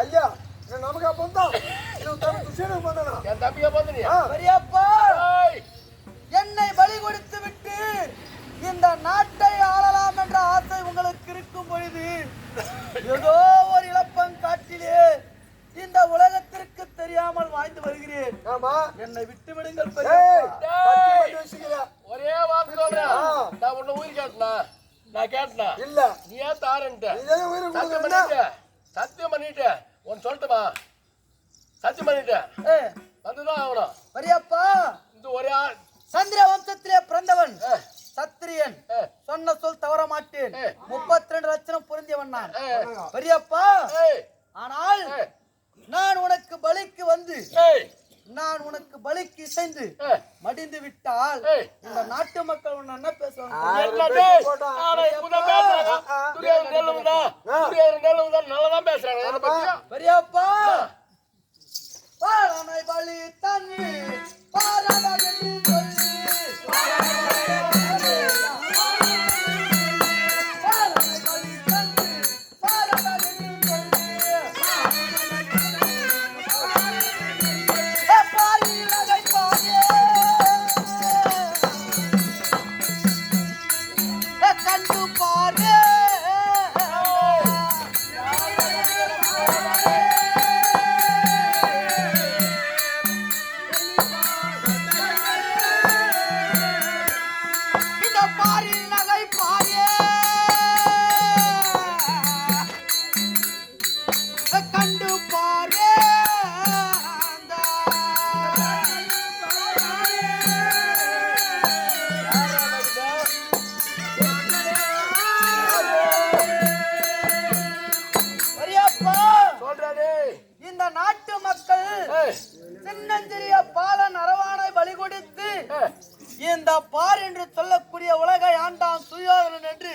ஐயா நமக்கு ಬಂದ என் தம்பியா ಬಂದனியா பெரியப்பா என்னை பலி கொடுத்து விட்டு இந்த நாட்டை ஆளலாம் என்ற ஆசை உங்களுக்கு இருக்கும் பொழுது ஏதோ ஒரு இளப்பங்காட்டிலே இந்த உலகத்திற்கு தெரியாமல் வாழ்ந்து வருகிறேன். என்னை விட்டு விடுங்கள் பெரியப்பா. ஒரே வார்த்தை சொல்றேன். நான் உன்னை உயிர் கேட்டனா? நான் கேட்டனா? இல்ல. நீ ஏன் தாரன்ட்ட? சத்தியம் பண்ணிட்டேன். உன் சொல்லட்டுமா? சத்தியம் பண்ணிட்டேன். வந்துதான் ஆகணும். பெரியப்பா இந்த ஒரே சந்திர வம்சத்திலே பிறந்தவன் சத்திரியன் சொன்ன சொல் தவற மாட்டேன் 32 லட்சம் பொருந்தியவன் நான் பெரியப்பா. ஆனால் நான் உனக்கு பலிக்கு வந்து நான் உனக்கு பலிக்கு இசைந்து மடிந்து விட்டால் இந்த நாட்டு மக்கள் உன்னை என்ன பேசுவாங்க? நல்லதான் பேசுறாங்க பெரியப்பா. பாரனை பலி தந்து பாரமகன் சொல்லி சின்னஞ்சிறிய பாலன் அரவானை பலி கொடுத்து இந்த பார் என்று சொல்லக்கூடிய உலகை ஆண்டான் சுயோதனன் என்று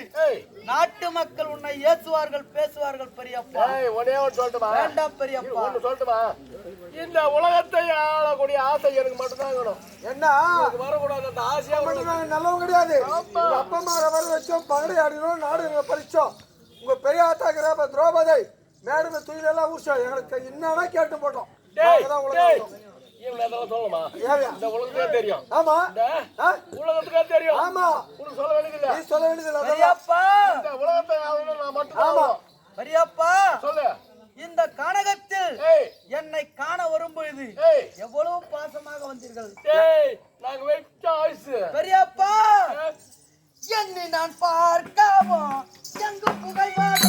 நாட்டு மக்கள் உன்னை ஏசுவார்கள் பேசுவார்கள் பெரியப்பா. ஒரே ஒன்று சொல்லட்டுமா? வேண்டாம் பெரியப்பா. ஒன்று சொல்லட்டுமா? இந்த உலகத்தை ஆளக்கூடிய ஆசை எனக்கு மட்டும்தான் வேணும். என்ன வரக்கூடாது அந்த ஆசையா நல்லவங்க கிடையாது. அப்பா அம்மா வர வச்சோம், பகடை ஆடினோம், நாடு பறிச்சோம். உங்க பெரிய ஆத்தாக்கிற திரௌபதி மேடம் துயிலெல்லாம் ஊசா எங்களுக்கு என்னன்னா கேட்டு போட்டோம். இந்த உலகத்துக்கே தெரியும். ஆமா உலகத்துக்கே தெரியும். ஆமா உனக்கு சொல்ல வேண்டியதில்லை. நீ சொல்ல வேண்டியதில்லை. பெரியப்பா இந்த உலகத்தை நான் மட்டும். ஆமா பெரியப்பா சொல்லு. இந்த கானகத்தில் என்னை காண வரும்பொழுது எவ்வளவு பாசமாக வந்தீர்கள். நாங்க வெச்ச ஆயுசு பெரியப்பா. என்னை நான் பார்க்கவும் எங்கு புகைவாக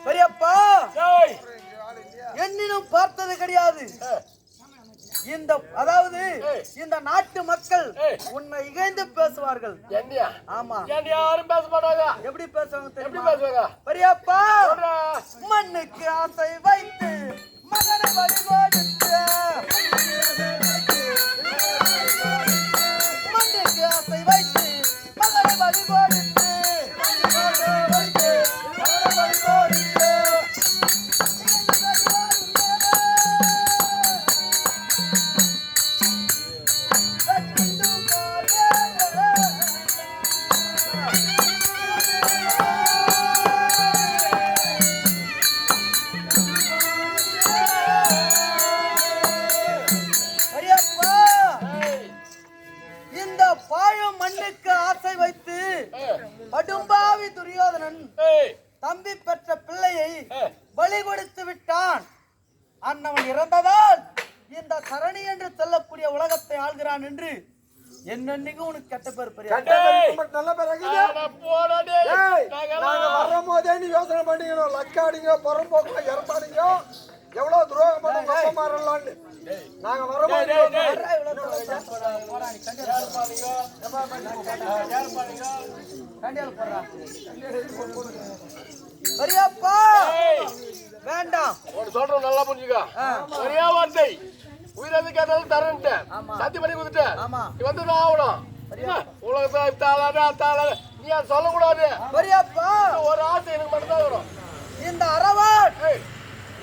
பெரியப்பா. என்னினும் பார்த்தது கிடையாது. இந்த அதாவது இந்த நாட்டு மக்கள் உன்னை இகைந்து பேசுவார்கள். ஆமா யாரும் பேச மாட்டாங்க. எப்படி பேசுவாங்க எப்படி பேசுவாங்க? பெரியப்பா. மண்ணுக்கு ஆசை வைத்து மகனை பலி கொடுத்து மண்ணுக்கு ஆசை வைத்து மகனை பலி கொடுத்து படும்பாவி துரியோதனன் தம்பி பெற்ற பிள்ளையை பலி கொடுத்து விட்டான். அன்னவன் இறந்ததால் இந்த தரணி என்று சொல்லக்கூடிய உலகத்தை ஆள்கிறான் என்று என்னன்னைக்கும் உனக்கு கெட்ட பேர். பெரிய நல்ல வரும் போதே நீ யோசனை பண்ணிக்கணும். லக்காடிங்க புறம்போக்கு இறப்பாடிங்க எவ்வளவு துரோகம் பண்ண மாறலான்னு நாங்க வரும்போது பெரியப்பா வேண்டாம். சொல்றோம் நல்லா புரிஞ்சுக்கோ. ஒரே வார்த்தை உயிரது கேட்டாலும் தரேன்ட்டு சத்தி பண்ணி கொடுத்துட்டேன். நீ வந்து தான் ஆகணும். உலகத்தை நீ சொல்லக்கூடாது. பெரியப்பா ஒரு ஆசை எனக்கு மட்டும்தான் வரும். இந்த அரவான்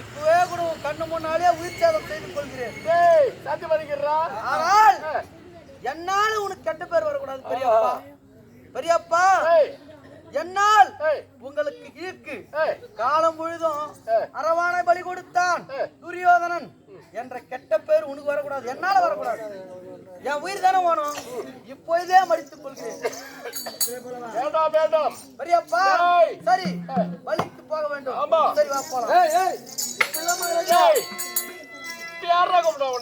இப்பவே கூட கண்ணு முன்னாலே உயிர் சேதம் செய்து கொள்கிறேன். சத்தி பண்ணிக்கிறா. ஆனால் என்னால உனக்கு கெட்ட பேர் வரக்கூடாது பெரியப்பா. பெரியப்பா என்னால் உங்களுக்கு ஈர்க்கு காலம் முழுதும் அரவானை பலி கொடுத்தான் துரியோதனன் என்ற கெட்ட பேர் உனக்கு வரக்கூடாது, என்னால வரக்கூடாது. என் உயிர் தானே வேணும், இப்பொழுதே மடித்துக் கொள்கிறேன். பெரியப்பா சரி, பலிக்கு போக வேண்டும். சரி வா போலாம்.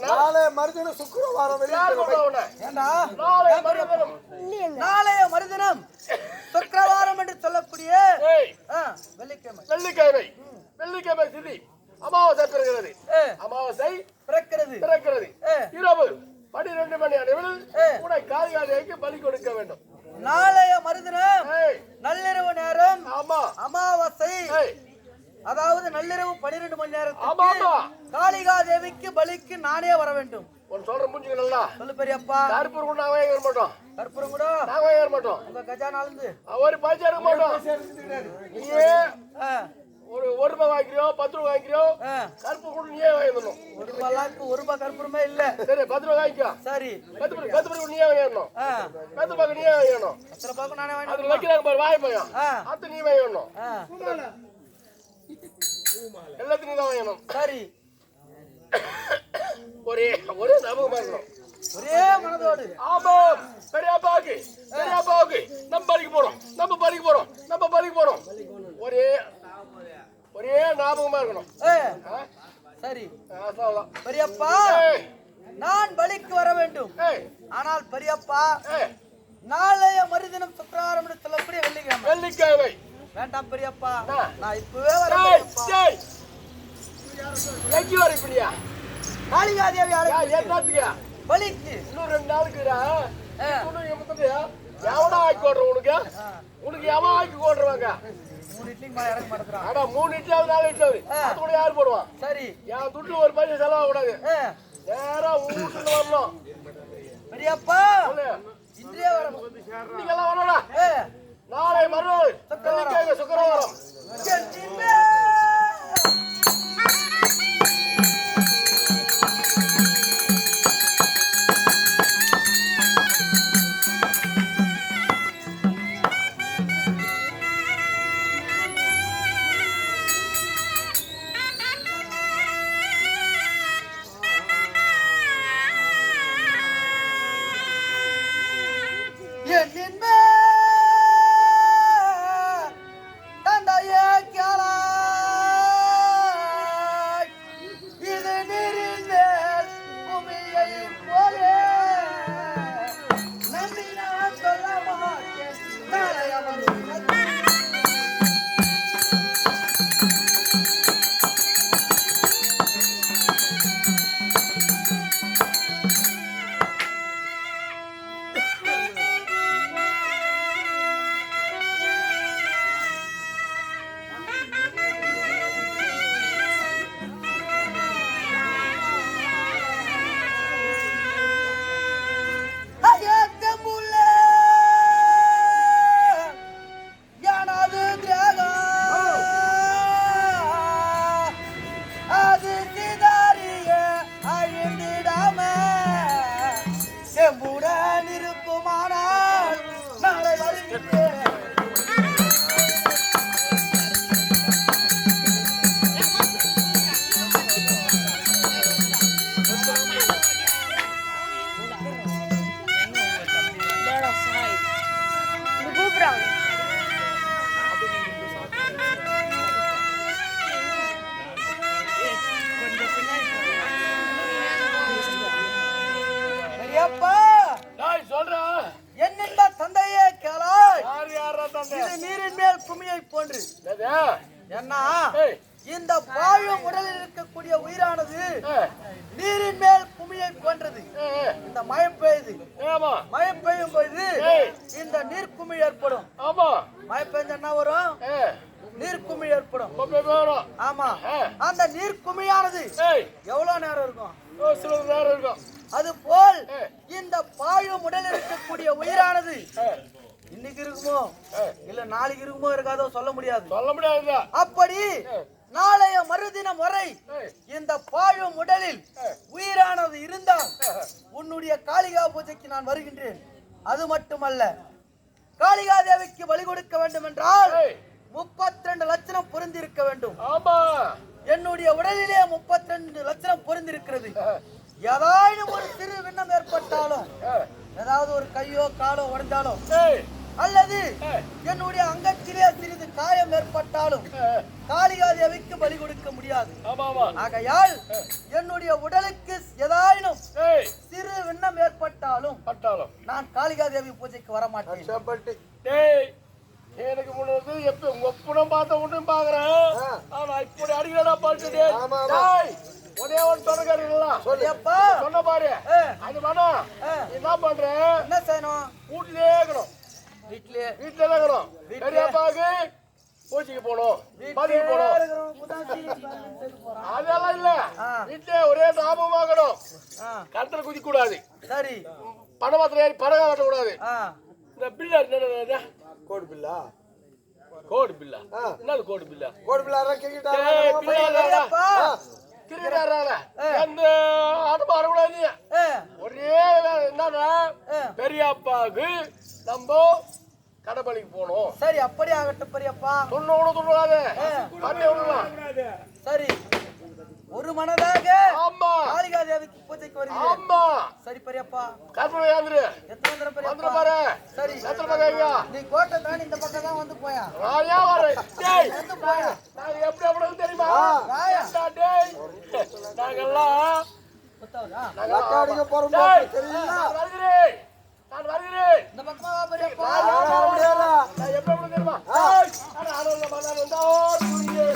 நாளைய மறுதினம் சுக்கிரவாரம் நாளைய மறுதினம் சுக்கிரவாரம் என்று சொல்லக்கூடிய வெள்ளிக்கிழமை திதி அமாவாசை பிறக்கிறது. அமாவாசை பிறக்கிறது இரவு 12 மணி அளவில் உன்னை காளிகாதேவிக்கு பலி கொடுக்க வேண்டும். நாளைய மறுதினம் நள்ளிரவு நேரம். ஆமா, அமாவாசை, அதாவது நள்ளிரவு 12 மணி நேரத்துக்கு காளிகாதேவிக்கு பலிக்கு நானே வர வேண்டும். உன் சொல்ற மூஞ்சிகளா சொல்லு பெரியப்பா. கற்பூரம் கூட நாங்க ஏற மாட்டோம். கற்பூரம் கூட நாங்க ஏற மாட்டோம். உங்க கஜானாலந்து ஒரு பைசா எடுக்க மாட்டோம். நீயே ஒரு ரூபாய் வாங்கிக்கிறியோ 10 ரூபாய் வாங்கிக்கிறியோ கற்பூரம் கூட நீயே வாங்கிடணும். ஒரு ரூபாய் கற்பூரமே இல்ல. சரி 10 ரூபாய் வாங்கிக்கோ. சரி 10 ரூபாய் நீயே வாங்கிடணும். 10 ரூபாய் நீயே வாங்கிடணும். 10 ரூபாய் நானே வாங்கி. அது வைக்கிறாங்க பாரு வாய் பையன். அது நீ வாங்கிடணும். எல்லாத்தையும் நீ தான் வாங்கணும். சரி ஒரே ஞாபகமா இருக்கணும், ஒரே மனதோடு. ஆமா பெரியப்பாவுக்கு நம்ம பலிக்கு போறோம். ஒரே ஞாபகமா இருக்கணும். சரி பெரியப்பா, நான் பலிக்கு வர வேண்டும். ஆனால் பெரியப்பா நாளைய மறுதினம் சுக்கிரவாரம் என்று சொல்லக்கூடிய வெள்ளிக்கிழமை வேண்டாம் பெரியப்பா, நான் இப்பவே வரேன். காளிகாதேவி பலிக்கு இன்னும் 2 நாளுக்கு எவனா ஆக்கி போடுற உனக்கு எவன் ஆக்கி போடுறாங்க. 3 இட்லி மேல இறங்க மாட்டேங்கிறான். ஆனா 3 இட்லியாவது 4 இட்லியாவது அது கூட யாரு போடுவான்? சரி என் துட்டுல ஒரு பைசா செலவாக கூடாது. நேரா வீட்டுல வரணும். பெரியப்பா இன்றைய வரணும். நீங்கெல்லாம் வரணும்டா. நாளை மறுநாள் சுக்கிரவாரம். நீரின் மேல் குமியை போன்று. என்ன இந்த வாழும் உடலில் இருக்கக்கூடிய உயிரானது நீரின் மேல் குமியை போன்றது. இந்த மழை பெய்யுது, மழை பெய்யும் பொழுது இந்த நீர் குமி ஏற்படும். மழை பெய்ஞ்ச என்ன வரும்? நீர் குமி ஏற்படும். ஆமா, அந்த நீர் குமியானது எவ்வளவு நேரம் இருக்கும்? சில நேரம் இருக்கும். அது போல் இந்த பாழும் உடலில் இருக்கக்கூடிய உயிரானது இன்னைக்கு இருக்குமோ இல்ல நாளைக்கு இருக்குமோ இருக்காதோ சொல்ல முடியாது. அப்படி நாளைய மறுதினம் வரை இந்த பாழும் உடலில் உயிரானது இருந்தால் உன்னுடைய காளிகா பூஜைக்கு நான் வருகின்றேன். அது மட்டுமல்ல, காளிகா தேவிக்கு பலி கொடுக்க வேண்டும் என்றால் 32 லட்சம் பொருந்திருக்க வேண்டும். ஆமா, என்னுடைய உடலிலே 32 லட்சம் பொருந்திருக்கிறது. ஏதாயினும் ஒரு சிறு விண்ணம் ஏற்பட்டாலும், ஏதாவது ஒரு கையோ காலோ உடைஞ்சாலும், அல்லது என்னுடைய அங்கத்திலே சிறிது காயம் ஏற்பட்டாலும் காளிகா தேவிக்கு பலி கொடுக்க முடியாது. ஆகையால் என்னுடைய உடலுக்கு ஏதாயினும் சிறு விண்ணம் ஏற்பட்டாலும் நான் காளிகா தேவி பூஜைக்கு வர மாட்டேன். எனக்கு முன்னாடி எப்ப உங்க ஒப்பனம் பார்த்த ஒன்றும் பாக்குறேன். ஆனா இப்படி அடிக்கடா பாட்டு ஒரே ஒரு தொடர்கா சொல்லியப்பா சொன்ன பாரு. அது வேணாம், என்ன பண்ற? என்ன செய்யணும்? வீட்லயே இருக்கணும். வீட்டுல இருக்கணும். பெரியப்பாவுக்கு பூஜைக்கு போகணும், பதிக்கு போகணும். அதெல்லாம் இல்ல, வீட்டுல ஒரே தாபமாகணும். கருத்துல குதிக்க கூடாது. சரி, பணமாத்திரம் ஏறி படகா கட்டக்கூடாது. இந்த பில்லா கோடு பில்லா, கோடு பில்லா என்னது? கோடு பில்லா, கோடு பில்லா கிரிக்கெட் ஒரே என்னன்னா பெரியப்பாவுக்கு நம்ம கடப்பலிக்கு போனோம். சரி, அப்படி ஆகட்டும் பெரியப்பா. சொன்னாது சரி, ஒரு மனதாக ஆமா காளிகா தேவிக்கு பூஜைக்கு வருகிறேன். ஆமா சரி பெரியப்பா, காத்துல ஏந்திரு. எத்தனை வந்துற பெரியப்பா? பாரு. சரி, எத்தனை பக்கங்க? நீ கோட்டை தாண்டி இந்த பக்கம் தான் வந்து போயா. ராயா வரேன். டேய், வந்து போயா. நான் எப்படி அப்படினு தெரியுமா? ராயா டேய், நாங்கெல்லாம் புத்தவடா. லக்காடிங்க போறோம் தெரியல. நான் வருகிறேன். இந்த பக்கமா வா பெரியப்பா. நான் எப்படி அப்படினு தெரியுமா? டேய், அட ஆளல மகான் வந்தா துணியே.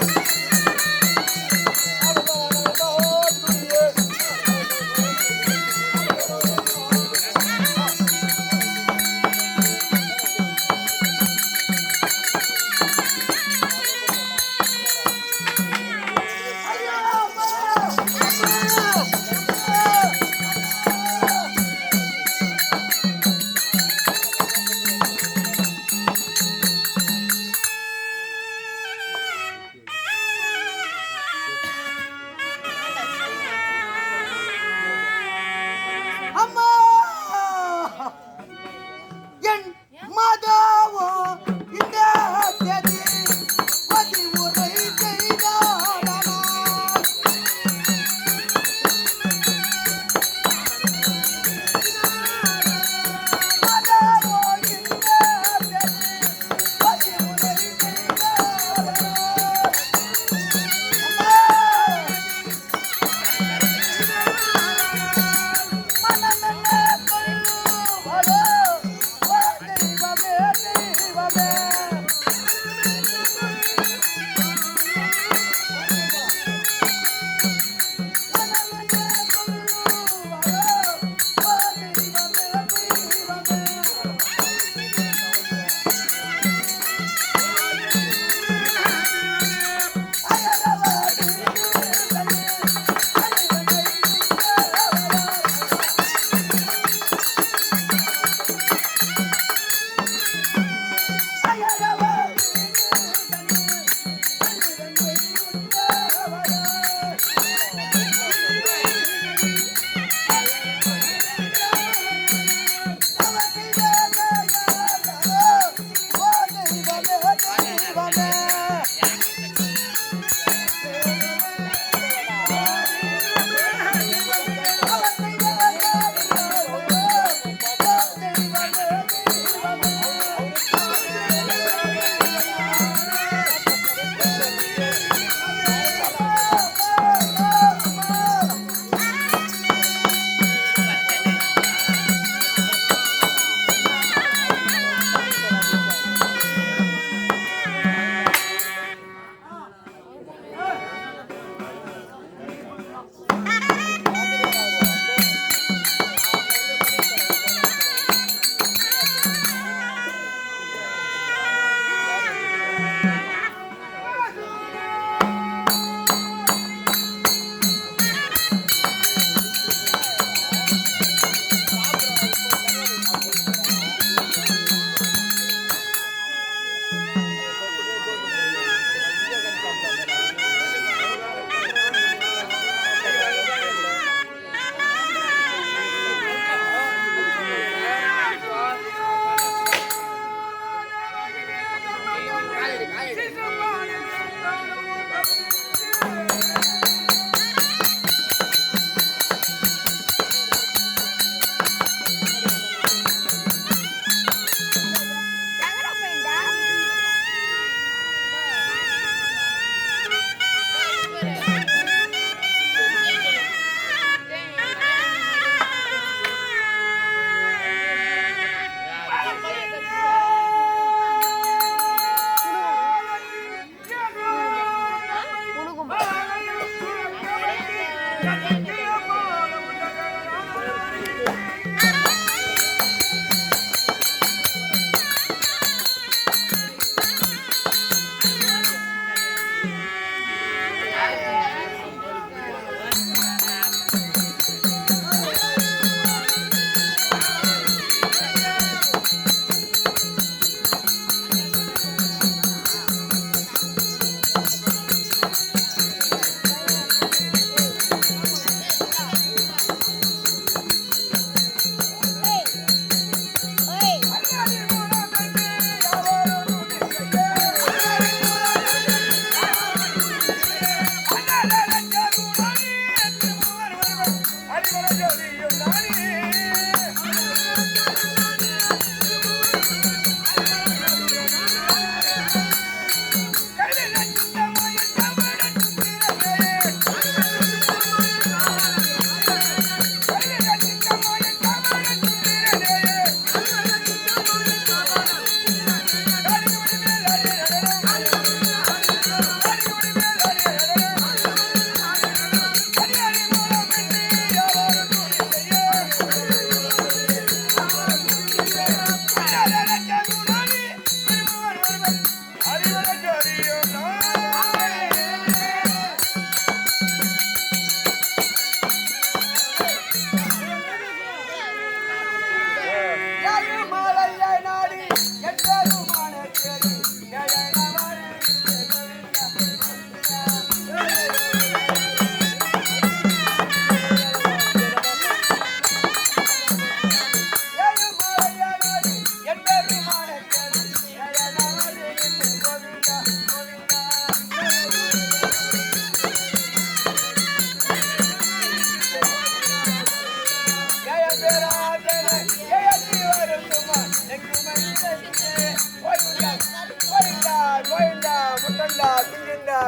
கோயிந்தா முட்டந்தா குஞ்சிந்தா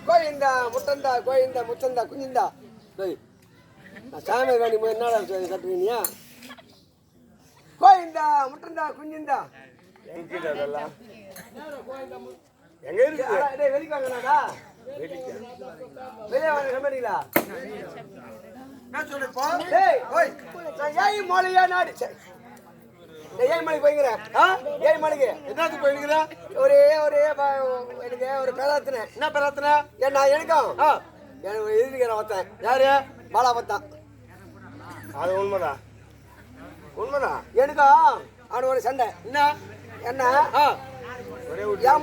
கோயிந்தா முட்டந்தா கோயிந்தா முத்தந்தா குஞ்சிந்தா நான் சாமி வேணி என்னடா கட்டுறீங்க கோயிந்தா முட்டந்தா குஞ்சிந்தா எங்க இருக்கு வெளிக்கு வாங்கடா வெளியே வாங்க கம்பெனிங்களா ஏய் மொழியா நாடு ஏழு மணிக்கு போய்க்கிறேன் 7 மணிக்கு என்னத்துக்கு போயிருக்கிறேன் ஒரே எனக்கு ஒரு பிரார்த்தனை என்ன பிரார்த்தனை நான் எனக்கும் எனக்கு எழுதிக்கிறேன் ஒருத்தன் யாரு பாலா பத்தான் அது உண்மைதான் எனக்கும் அவனுக்கு ஒரு சண்டை என்ன என்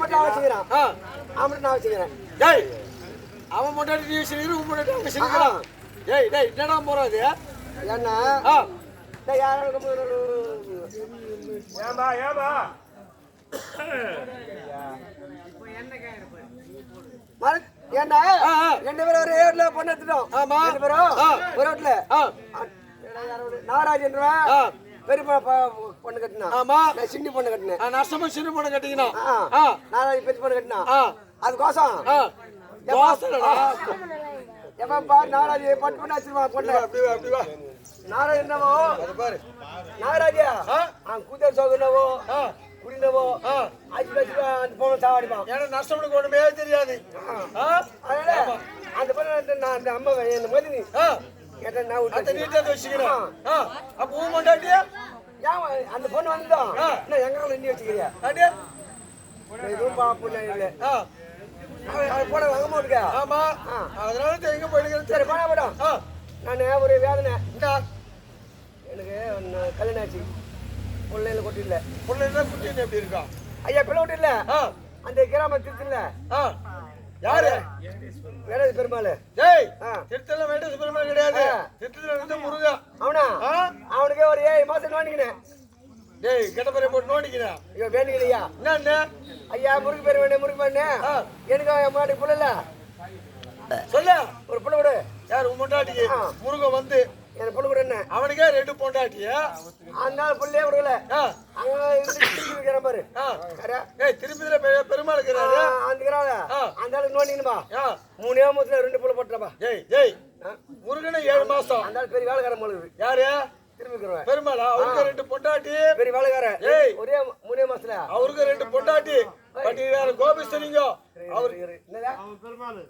மட்டும் அவன் வச்சுக்கிறான் அவன் மட்டும் நான் வச்சுக்கிறேன் டேய் அவன் மட்டும் நீ வச்சிருக்கிற உன் மட்டும் அவன் வச்சிருக்கிறான் டேய் டேய் என்னடா போறாது என்ன ஏம்பா ஏண்டா 2 பேரும் ஒரே வீட்டுல பொண்ணு எடுத்துட்டோம். ஆமா 2 பேரும் ஒரு வீட்டுல நாகராஜன்றவன் பெரிய பொண்ணு கட்டினா. ஆமா நான் சின்ன பொண்ணு கட்டினேன். நஷ்டமா சின்ன பொண்ணு கட்டிக்கணும். நாகராஜ் பெரிய பொண்ணு கட்டினா. அதுக்கோசம் எப்பா நாகராஜ் பட்டு பண்ணி வச்சிருவான் பொண்ணு. அப்படி வா நாகராஜ் என்னவோ அது பாரு நாகராஜா கூத்தர் சோகனவோ குடினவோ ஆச்சு அந்த பொண்ணு சாவடிப்பான். ஏன்னா நஷ்டம் ஒண்ணுமே தெரியாது. அந்த பொண்ணு நான் அந்த அம்மா என்ன மதினி கேட்டா நான் வீட்டுல வச்சுக்கிறேன். அப்ப ஊ மாட்டாட்டியா ஏன் அந்த பொண்ணு வந்துடும் நான் எங்க எண்ணி வச்சுக்கிறியா அப்படியே எதுவும் பாப்புண்ணா இல்லை போட வாங்க மாட்டுக்கா. ஆமா அதனால எங்க போயிடுங்க. சரி போனா போடும். நான் ஒரு வேதனை எனக்கு கல்யாணம் ஆச்சு. பிள்ளைல கொட்டி இல்லை பிள்ளைல குட்டி எப்படி இருக்கா ஐயா பிள்ளை விட்டு இல்லை அந்த கிராம திருத்தி இல்லை யாரு வேடது பெருமாள். டேய் திருத்தல வேடது பெருமாள் கிடையாது. திருத்தல இருந்து முருகா அவனா அவனுக்கு ஒரு 7 மாசம் நோண்டிக்கினேன். டேய் கெட்டப்பரை போட்டு நோண்டிக்கிறேன். ஐயோ வேண்டிக்கலையா என்ன ஐயா முருகு பேர் வேணும் முருகு பண்ணு எனக்கு மாட்டுக்கு பிள்ளை இல்லை சொல்ல ஒரு பிள்ளை விடு. யார் உன் பொண்டாட்டிக்கு முருகன் வந்து எனக்கு பிள்ளை விடு என்ன அவனுக்கே 2 பொண்டாட்டியா அதனால பிள்ளையே விடல அங்க இருக்கிற பாரு. ஏய் திருப்பதியில பெருமாள் இருக்கிறாரு அந்த கிராம அந்த ஆளுக்கு நோண்டிங்கப்பா 3 மாசத்துல 2 பிள்ளை போட்டுறப்பா. ஏய் ஏய் முருகனை 7 மாசம் அந்த ஆள் பெரிய வேலைக்காரன் போலுது. யாரு திரும்பி பெருமாளா அவருக்கு 2 பொண்டாட்டி பெரிய வேலைக்காரன். ஏய் ஒரே 3 மாசத்துல அவருக்கு 2 பொண்டாட்டி பட்டியாரு கோபிஸ்தனிங்க அவர் என்னடா பெருமாள்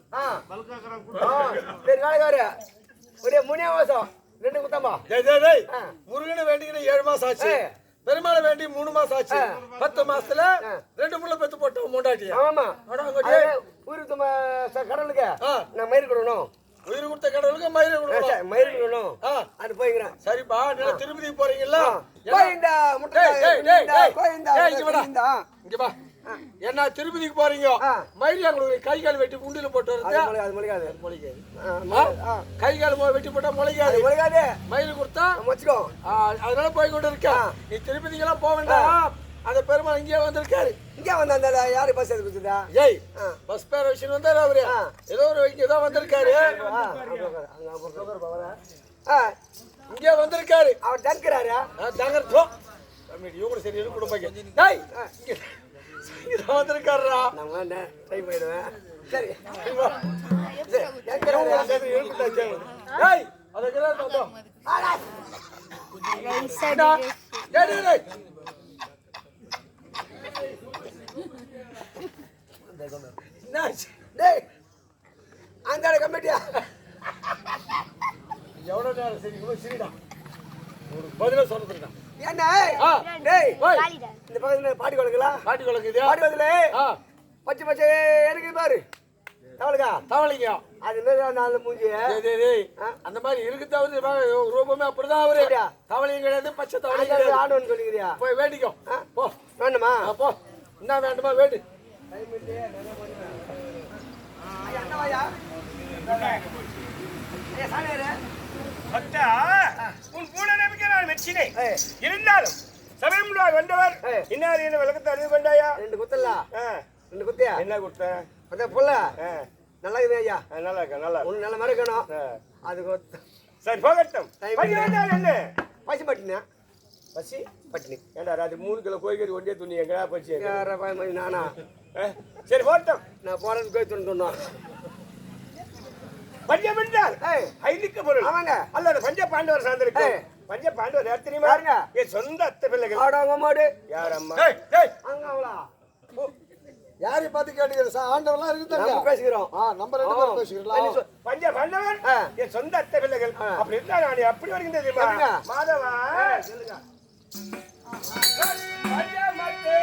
பெரிய வேலைக்காரன் ஒரே 3 மாசம் 2 குத்தமா. டேய் டேய் டேய் முருகனை வேண்டிக்கிற 7 மாசம் ஆச்சு. பெருமாளை வேண்டி 3 மாசம் ஆச்சு. 10 மாசத்துல 2 புள்ள பெத்து போட்டோம் பொண்டாட்டி. ஆமா உயிர் கடலுக்கு நான் மயிர் கொடுக்கணும். உயிர் கொடுத்த கடவுளுக்கு மயிர் கொடுக்கணும். மயிர் கொடுக்கணும் அது போய்க்கிறேன். சரிப்பா நீங்க திருப்பதிக்கு போறீங்களா? கோயிந்தா முட்டை கோயிந்தா இங்க வா. என்ன திருப்பதிக்கு போறீங்க மயிர் உங்களுக்கு கை கால் வெட்டி குண்டில போட்டு வருது. அது முளைக்காது கை கால் வெட்டி போட்டா முளைக்காது முளைக்காது. மயிர் கொடுத்தா வச்சுக்கோ. அதனால போய் கொண்டு இருக்க. நீ திருப்பதிக்கெல்லாம் போக வேண்டாம். அந்த பெருமாள் இங்கே வந்திருக்காரு. இங்கே வந்தா யாரு பஸ் எடுத்து கொடுத்தா? ஏய் பஸ் பேர் வச்சு வந்தாரு அவரு. ஏதோ ஒரு இங்கதான் வந்திருக்காரு. இங்கே வந்திருக்காரு. அவர் தங்குறாரு. தங்குறதோ இவங்க சரி கூட பாக்க. டேய் இங்கதான் வந்திருக்காருடா. நான் டைம் போயிடுவேன். சரி டேய் அத கிராஸ் வந்தோம். டேய் டேய் டேய் அந்த கமிட்டியா எவ்வளவு நேரம் சரி இவ்வளவு சரிடா ஒரு பதில சொல்றதுடா. என்ன டேய் இந்த பக்கத்துல பாட்டி கொலக்கலாம். பாட்டி கொலக்குது. பாட்டி கொலக்கல பச்சை பச்சை எனக்கு பாரு தவளைக்கா தவளைங்க அது என்ன நாலு மூஞ்சி. டேய் டேய் அந்த மாதிரி இருக்கு தவிர ரூபமே அப்படிதான் அவரு. தவளையும் கிடையாது பச்சை தவளையும் ஆடுன்னு சொல்லிக்கிறியா? போய் வேண்டிக்கோ போ. வேண்டுமா போ என்ன வேண்டுமா வேண்டு. உன் கூட நம்பிக்கை நான் மெச்சினேன். இருந்தாலும் சமயம் வந்தவர் இன்னார் என்ன விளக்கத்தை அறிவு கொண்டாயா? 2 குத்தல 2 குத்தியா என்ன கொடுத்த அதே புள்ள நல்லா இருக்குது ஐயா. நல்லா இருக்க நல்லா ஒண்ணு நல்ல மாதிரி இருக்கணும். அது சரி போகட்டும். என்ன பசி பட்டினா பசி பட்டினி ஏண்டா ராத்திரி 3 கிலோ கோழிக்கறி ஒன்றே துணி எங்கடா போச்சு நானா சரி போட்டோம் நான் போறது போய் சொன்னோம் பஞ்சம் என்றால் ஐலிக்க பொருள் ஆமாங்க அல்லது பஞ்ச பாண்டவர் சார்ந்திருக்கு பஞ்ச பாண்டவர் யார் தெரியுமா என் சொந்த அத்தை பிள்ளைகள் ஆடாங்க மாடு யார் அம்மா அங்க அவளா யாரை பார்த்து கேட்டீங்க ஆண்டவெல்லாம் இருக்குதாங்க பேசிக்கிறோம் நம்ம 2 பேரும் பேசிக்கிறோம் பஞ்ச பாண்டவர் என் சொந்த அத்தை பிள்ளைகள் அப்படி இருந்தா நான் அப்படி வரைக்கும் தெரியுமா மாதவா சொல்லுங்க பஞ்சமத்து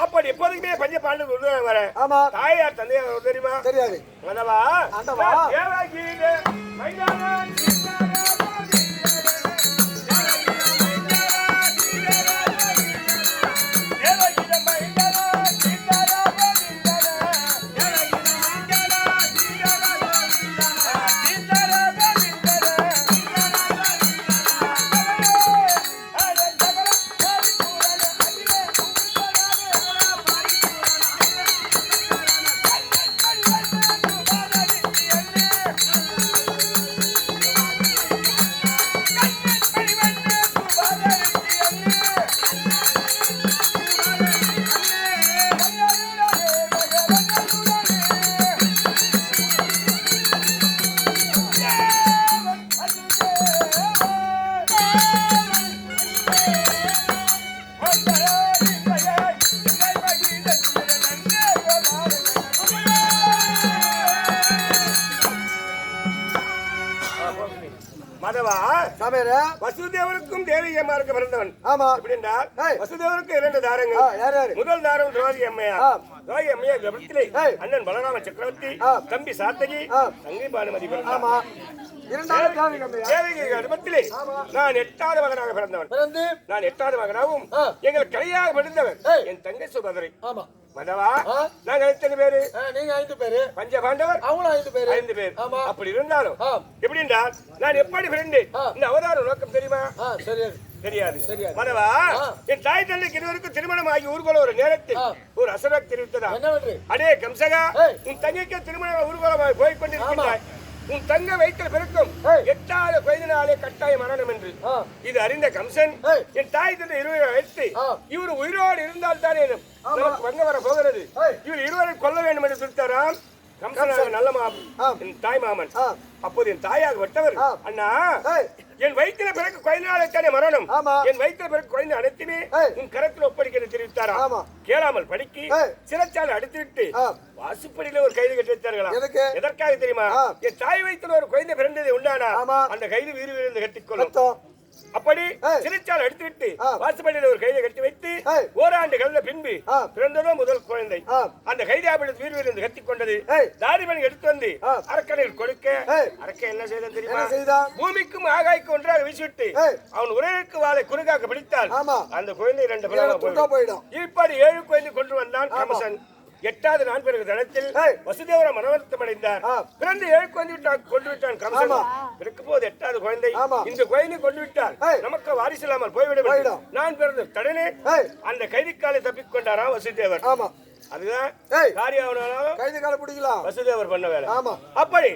அப்படி எப்போதுமே பஞ்ச பாண்டு வரேன் தாயார் தந்தையார் தெரியுமா தெரியாது ஆண்டவா ஆண்டவா தேவகீதே மைதானம் மாதவா வசுதேவருக்கும் தேவியம்மாருக்கு பிறந்தவன் எப்படின்னா வசுதேவருக்கு 2 தாரங்கள் முதல் தாரம் திரௌபதி அம்மையா திரௌபதி அம்மையா கர்ப்பத்திலே அண்ணன் பலராம சக்கரவர்த்தி தம்பி சாத்தகி தங்கை பானுமதி பிறந்தார் தேவகி கர்ப்பத்திலே நான் 8வது மகனாக பிறந்தவன் நான் 8வது மகனாகவும் எங்கள் கலையாக பிறந்தவன் என் தங்கை சுபதிரை மதவா நாங்க எத்தனை பேரு நீங்க 5 பேரு பஞ்ச பாண்டவர் அவங்களும் 5 பேரு 5 பேர் அப்படி இருந்தாலும் எப்படின்னா நான் எப்படி பிறந்தேன் இந்த அவதார நோக்கம் தெரியுமா தெரியாது மதவா என் தாய் தந்தைக்கு இருவருக்கும் திருமணம் ஆகி ஊர்வலம் ஒரு நேரத்தில் ஒரு அசரக் தெரிவித்ததா அடே கம்சகா உன் தங்கைக்கு திருமணம் ஊர்வலமாக போய் கொண்டிருக்கின்றாய் உன் தங்க வயிற்றில் பிறக்கும் 8வது வயதினாலே கட்டாய மரணம் என்று இது அறிந்த கம்சன் என் தாய் தந்தை இருவரை வைத்து இவர் உயிரோடு இருந்தால் தானே வங்க வர போகிறது இவர் இருவரை கொல்ல வேண்டும் என்று சொல்லித்தாராம் கம்சனாக நல்ல என் தாய் மாமன் அப்போது என் தாயாக விட்டவர் அண்ணா என் வயிற்றில பிறகு குழந்தைனாலே மரணம் என் வயிற்றில பிறகு குழந்தை அனைத்துமே உன் கரத்தில் ஒப்படைக்க தெரிவித்தாரா கேளாமல் படிக்கி சிறைச்சாலை அடித்துவிட்டு வாசுப்படியில ஒரு கைது கட்டி வைத்தார்களா எதற்காக தெரியுமா என் தாய் வயிற்றில் ஒரு குழந்தை பிறந்தது உண்டானா அந்த கைது வீறு வீடு கட்டிக்கொள்ளும் அப்படி சிறைச்சாலை எடுத்துவிட்டு வாசுப்படியில ஒரு கைதை கட்டி வைத்து ஓராண்டு கலந்த பின்பு பிறந்ததோ முதல் குழந்தை அந்த கைதாபடி வீடு வீடு கட்டி கொண்டது தாரிமணி எடுத்து வந்து அரக்கனையில் கொடுக்க அரக்க என்ன செய்தான் தெரியுமா பூமிக்கும் ஆகாய்க்கும் ஒன்றாக வீசிவிட்டு அவன் உரைக்கு வாழை குறுகாக பிடித்தால் அந்த குழந்தை 2 போயிடும் இப்படி 7 குழந்தை கொண்டு வந்தான் கம்சன் 8வது நான் பிறகு தளத்தில் வசுதேவர மனவர்த்தம் அடைந்தார் பிறந்து 7 குழந்தை கொண்டு விட்டான் கம்சன் பிறக்கும் போது 8வது குழந்தை இந்த குழந்தை கொண்டு விட்டால் நமக்கு வாரிசு இல்லாமல் போய்விட வேண்டும் நான் பிறந்த தடனே அந்த கைதிக்காலை தப்பிக் கொண்டாராம் வசுதேவர் அதுதான் காரியம் கைதி காலை பிடிக்கலாம் வசுதேவர் பண்ண வேலை அப்படி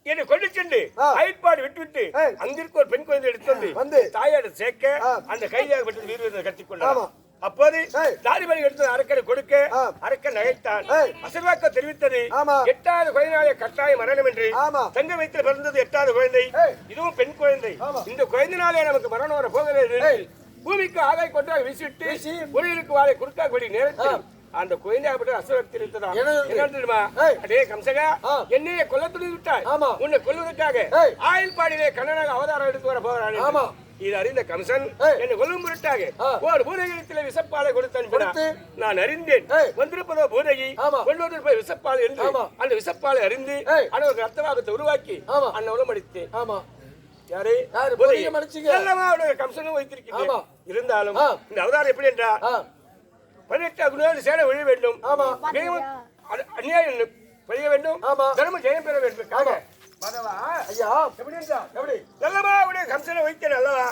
என்னை கொண்டு சென்று அயற்பாடு விட்டுவிட்டு அங்கிருக்க ஒரு பெண் குழந்தை எடுத்து வந்து தாயோட சேர்க்க அந்த கைதியாகப்பட்டது வீரத்தை கட்டிக்கொண்டார். அப்போது தாரிபலி எடுத்து அரக்கனை கொடுக்க அரக்கன் நகைத்தான். அசர்வாக்கம் தெரிவித்தது 8வது குழந்தை கட்டாய மரணம் என்று. தங்க வயிற்றில் பிறந்தது 8வது குழந்தை, இதுவும் பெண் குழந்தை. இந்த குழந்தைனாலே நமக்கு மரணம் வர போகிறது. பூமிக்கு ஆகாய் கொண்டாக வீசிட்டு உயிருக்கு வாழை குறுக்காக நேரத்தில் அந்த குழந்தையாகப்பட்ட அசுரத்தை தெரிவித்ததா என்ன தெரியுமா? அடே கம்சகா, என்னையே கொல்ல துணி விட்டாய். உன்னை கொல்வதற்காக ஆயல்பாடியிலே கண்ணனாக அவதாரம் எடுத்து வர போகிறான். இது அறிந்த கம்சன் என்னை கொல்லும் பொருட்டாக ஒரு பூதகத்திலே விசப்பாலை கொடுத்து நான் அறிந்தேன். வந்திருப்பதோ பூதகி கொள்வதில் போய் விசப்பாலை என்று அந்த விசப்பாலை அறிந்து அனைவருக்கு ரத்தவாகத்தை உருவாக்கி அண்ணவளும் அடித்தேன். யாரு கம்சனும் வைத்திருக்கிறேன். இருந்தாலும் இந்த அவதாரம் எப்படி என்றா 18 சேனை ஒழிய வேண்டும், அநியாயம் பெரிய வேண்டும், தர்ம ஜெயம் பெற வேண்டும். கம்சனை வைத்தேன் அல்லவா?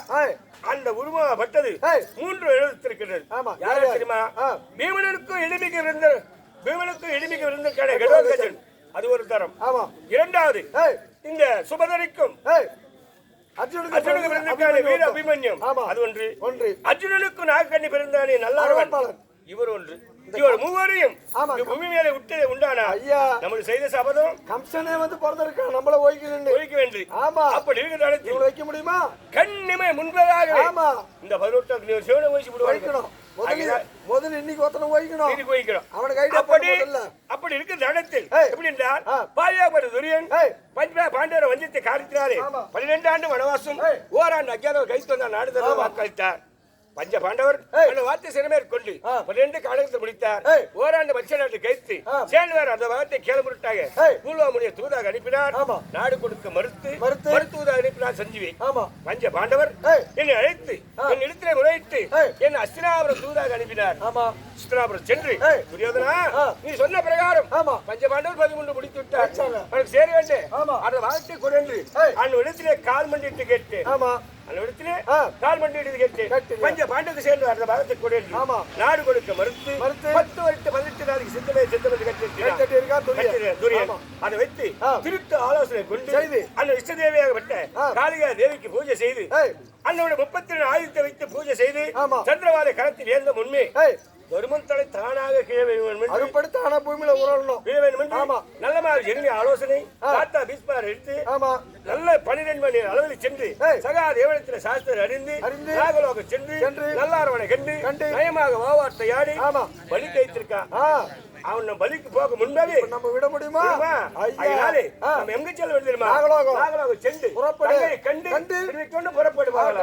அந்த உருவப்பட்டது 3 எழுத்திருக்கிறது. யாரு தெரியுமா? பீமனுக்கும் எளிமைக்கு இருந்த கடோகஜன், அது ஒரு தரம். இரண்டாவது இந்த சுபதரிக்கும் அர்ஜுனுக்கு பிறந்த வீர அபிமன்யம், அது ஒன்று. அர்ஜுனனுக்கு நாகக்கண்ணி பிறந்தானே நல்லவன், இவர் ஒன்று. இவர் மூவரையும் பூமி மேலே விட்டு உண்டானா நம்ம செய்த சபதம் கம்சனே வந்து பிறந்திருக்க நம்மள ஒழிக்க வேண்டும். அப்படி இருக்கிற இடத்தில் வைக்க முடியுமா? கண்ணிமை முன்பதாக இந்த 18 சிவனை வயசு வைக்கணும். முதல்ல இன்னைக்கு ஒருத்தனை வைக்கணும். அவனுக்கு அப்படி இருக்கிற இடத்தில் எப்படி என்றால் பாரியாபட்ட துரியன் பாண்டவரை வஞ்சத்தை காரித்தினாரே 12 ஆண்டு வனவாசம், ஓராண்டு அஜ்ஞாத கைத்து வந்தார். நாடு தர வாக்களித்தார். பஞ்ச பாண்டவர் அந்த வார்த்தை சிறமேற்கொண்டு 12 காலத்தில் முடித்தார். ஓராண்டு மச்ச நாட்டு கைத்து சேர்ந்தவர் அந்த வார்த்தை கேளமுட்டாக பூர்வாமுனிய தூதாக அனுப்பினார். நாடு கொடுக்க மறுத்துவதாக அனுப்பினார் சஞ்சீவி. பஞ்ச பாண்டவர் என்னை அழைத்து என் இடத்திலே முறையிட்டு என் அஸ்தினாபுரம் தூதாக அனுப்பினார். அஸ்தினாபுரம் சென்று துரியோதனா, நீ சொன்ன பிரகாரம் பஞ்ச பாண்டவர் 13 முடித்து விட்டார். அவனுக்கு சேர வேண்டும் அந்த வார்த்தை கொண்டு அந்த இடத்திலே கால் மண்டிட்டு கேட்டு அந்த இடத்திலே கால் மண்டிட்டு கேட்டு பஞ்ச பாண்டவருக்கு சேர்ந்து அந்த பாகத்தை கொண்டு நாடு கொடுக்க மறுத்து 10 வருஷம் 18 நாளைக்கு சித்தமே கட்டி அதை வைத்து திருட்டு ஆலோசனை கொண்டு அந்த இஷ்ட தேவியாகப்பட்ட காளிகா தேவிக்கு பூஜை செய்து அன்னோட 32 ஆயுதத்தை வைத்து பூஜை செய்து சந்திரவாத களத்தில் ஏந்த முன்னே தருமந்தலை தானாக கீழே பூமியில உறவணும். நல்ல மாதிரி எண்ணி ஆலோசனை தாத்தா பீஸ்மார் எடுத்து நல்ல 12 மணி அளவில் சென்று சகா தேவனத்தில் சாஸ்திரம் அறிந்து நாகலோகம் சென்று நல்லாரவனை கண்டு நயமாக வாவார்த்தை ஆடி பலி கைத்திருக்கான். அவன் பலிக்கு போக முன்னாடி நம்ம விட முடியுமா? நம்ம எங்க செல்ல வேண்டியதுமா? நாகலோகம் சென்று கண்டு புறப்படுவாங்க.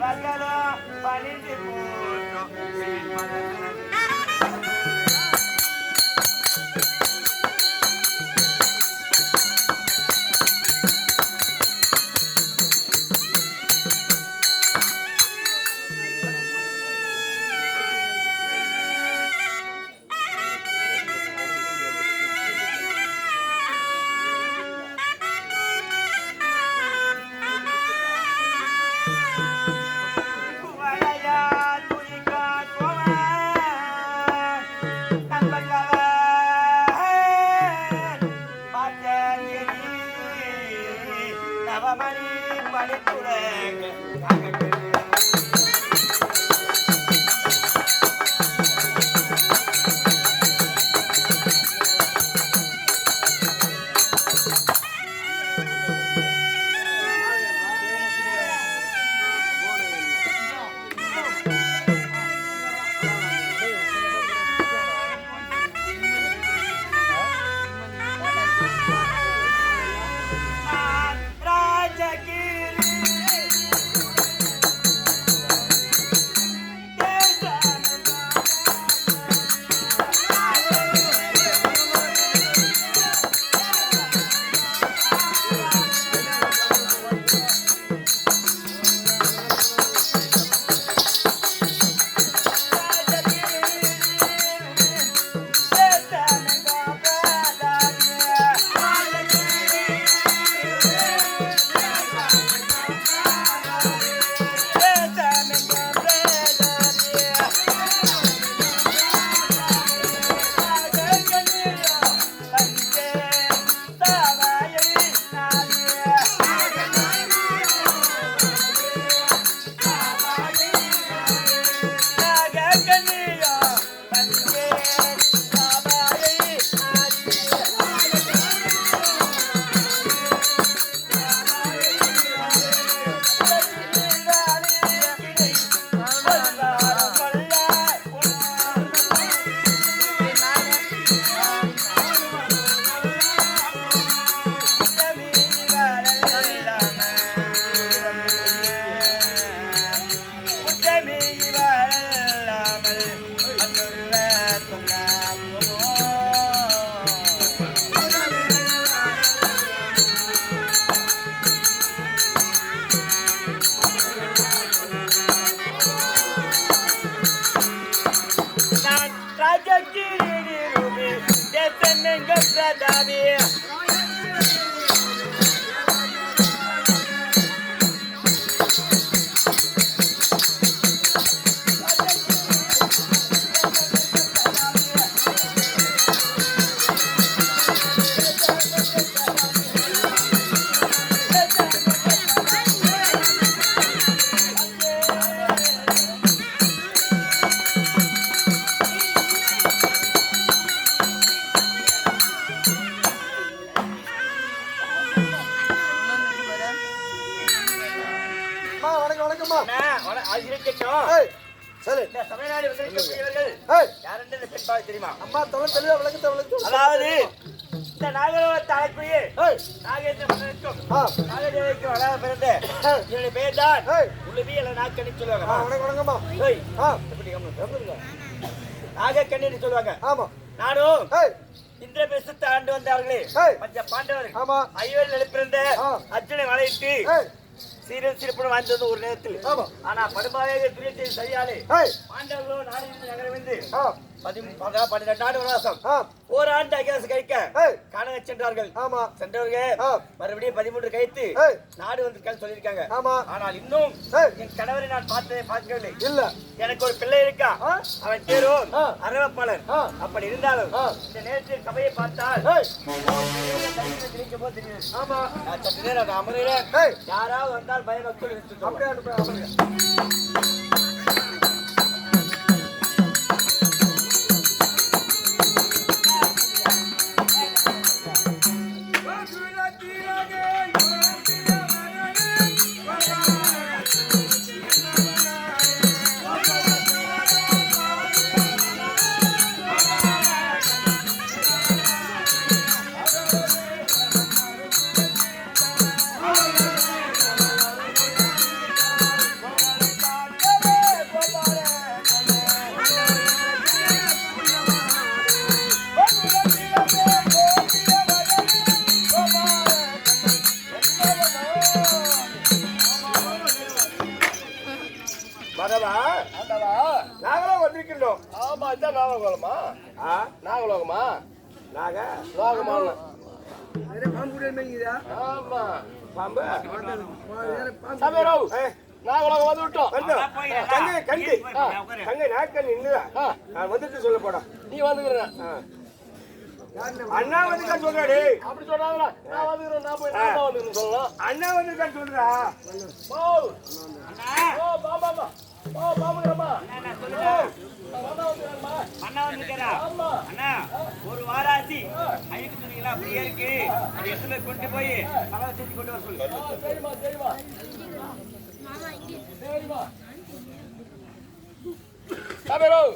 தேவர்களோ பணிந்து போற்றும் நவமணி பணித்துலக தெரியுமா? அதாவது இந்த நாகலோக தாய்க்குரிய நாகேந்திரனுக்கும் நாகதேவிக்கும் அழகாக பிறந்த என்னுடைய பெயர் தான் உளுவி அல்ல நாக்கண்ணி சொல்லுவாங்க. நாகக்கண்ணி சொல்லுவாங்க. நானும் இந்திர பிரசத்தை ஆண்டு வந்தார்களே பஞ்ச பாண்டவர்கள் ஐயோரில் பிறந்த அர்ஜுனை வளையிட்டு சீரன் சிறப்புடன் வாழ்ந்து வந்த ஒரு நேரத்தில் ஆனா படுபாயாக துரியத்தை சரியாலே பாண்டவர்களோ நாடு நகரம் வந்து 12 ஆண்டு வனவாசம் ஓராண்டு அகிலாசம் கழிக்க காண சென்றார்கள். சென்றவர்கள் மறுபடியும் 13 கழித்து நாடு வந்து சொல்லியிருக்காங்க. ஆனால் இன்னும் என் கணவரை நான் பார்க்கவில்லை. இல்ல எனக்கு ஒரு பிள்ளை இருக்கா, அவன் பேரும் அரவப்பாளர். அப்படி இருந்தாலும் இந்த நேரத்தில் சபையை பார்த்தால் சற்று நேரம் அமரையில யாராவது வந்தால் பயபக்தோடு அதான் நாகலோகமா நாகலோகமா நாக லோகமா ஆமா பாம்பு சமீரவ் நாகலோகம் வந்து விட்டோம் தங்கை கண்டி தங்கை நாட்கள் இன்னுதா நான் வந்துட்டு சொல்ல போடா நீ வந்துக்கிற அண்ணா வந்து சொல்றாடி அப்படி சொன்னாங்களா நான் வந்துக்கிறேன் நான் போய் நான் வந்துக்கிறேன் சொல்லலாம் அண்ணா வந்து சொல்றா அண்ணா வந்துக்கிறா அண்ணா ஒரு வாராசி அழுக்கு துணிங்களா அப்படியே இருக்கு அது எடுத்து போய் கொண்டு போய் கலவை செஞ்சு கொண்டு வர சொல்லு சரிமா சரிமா சரிமா சமீரவ்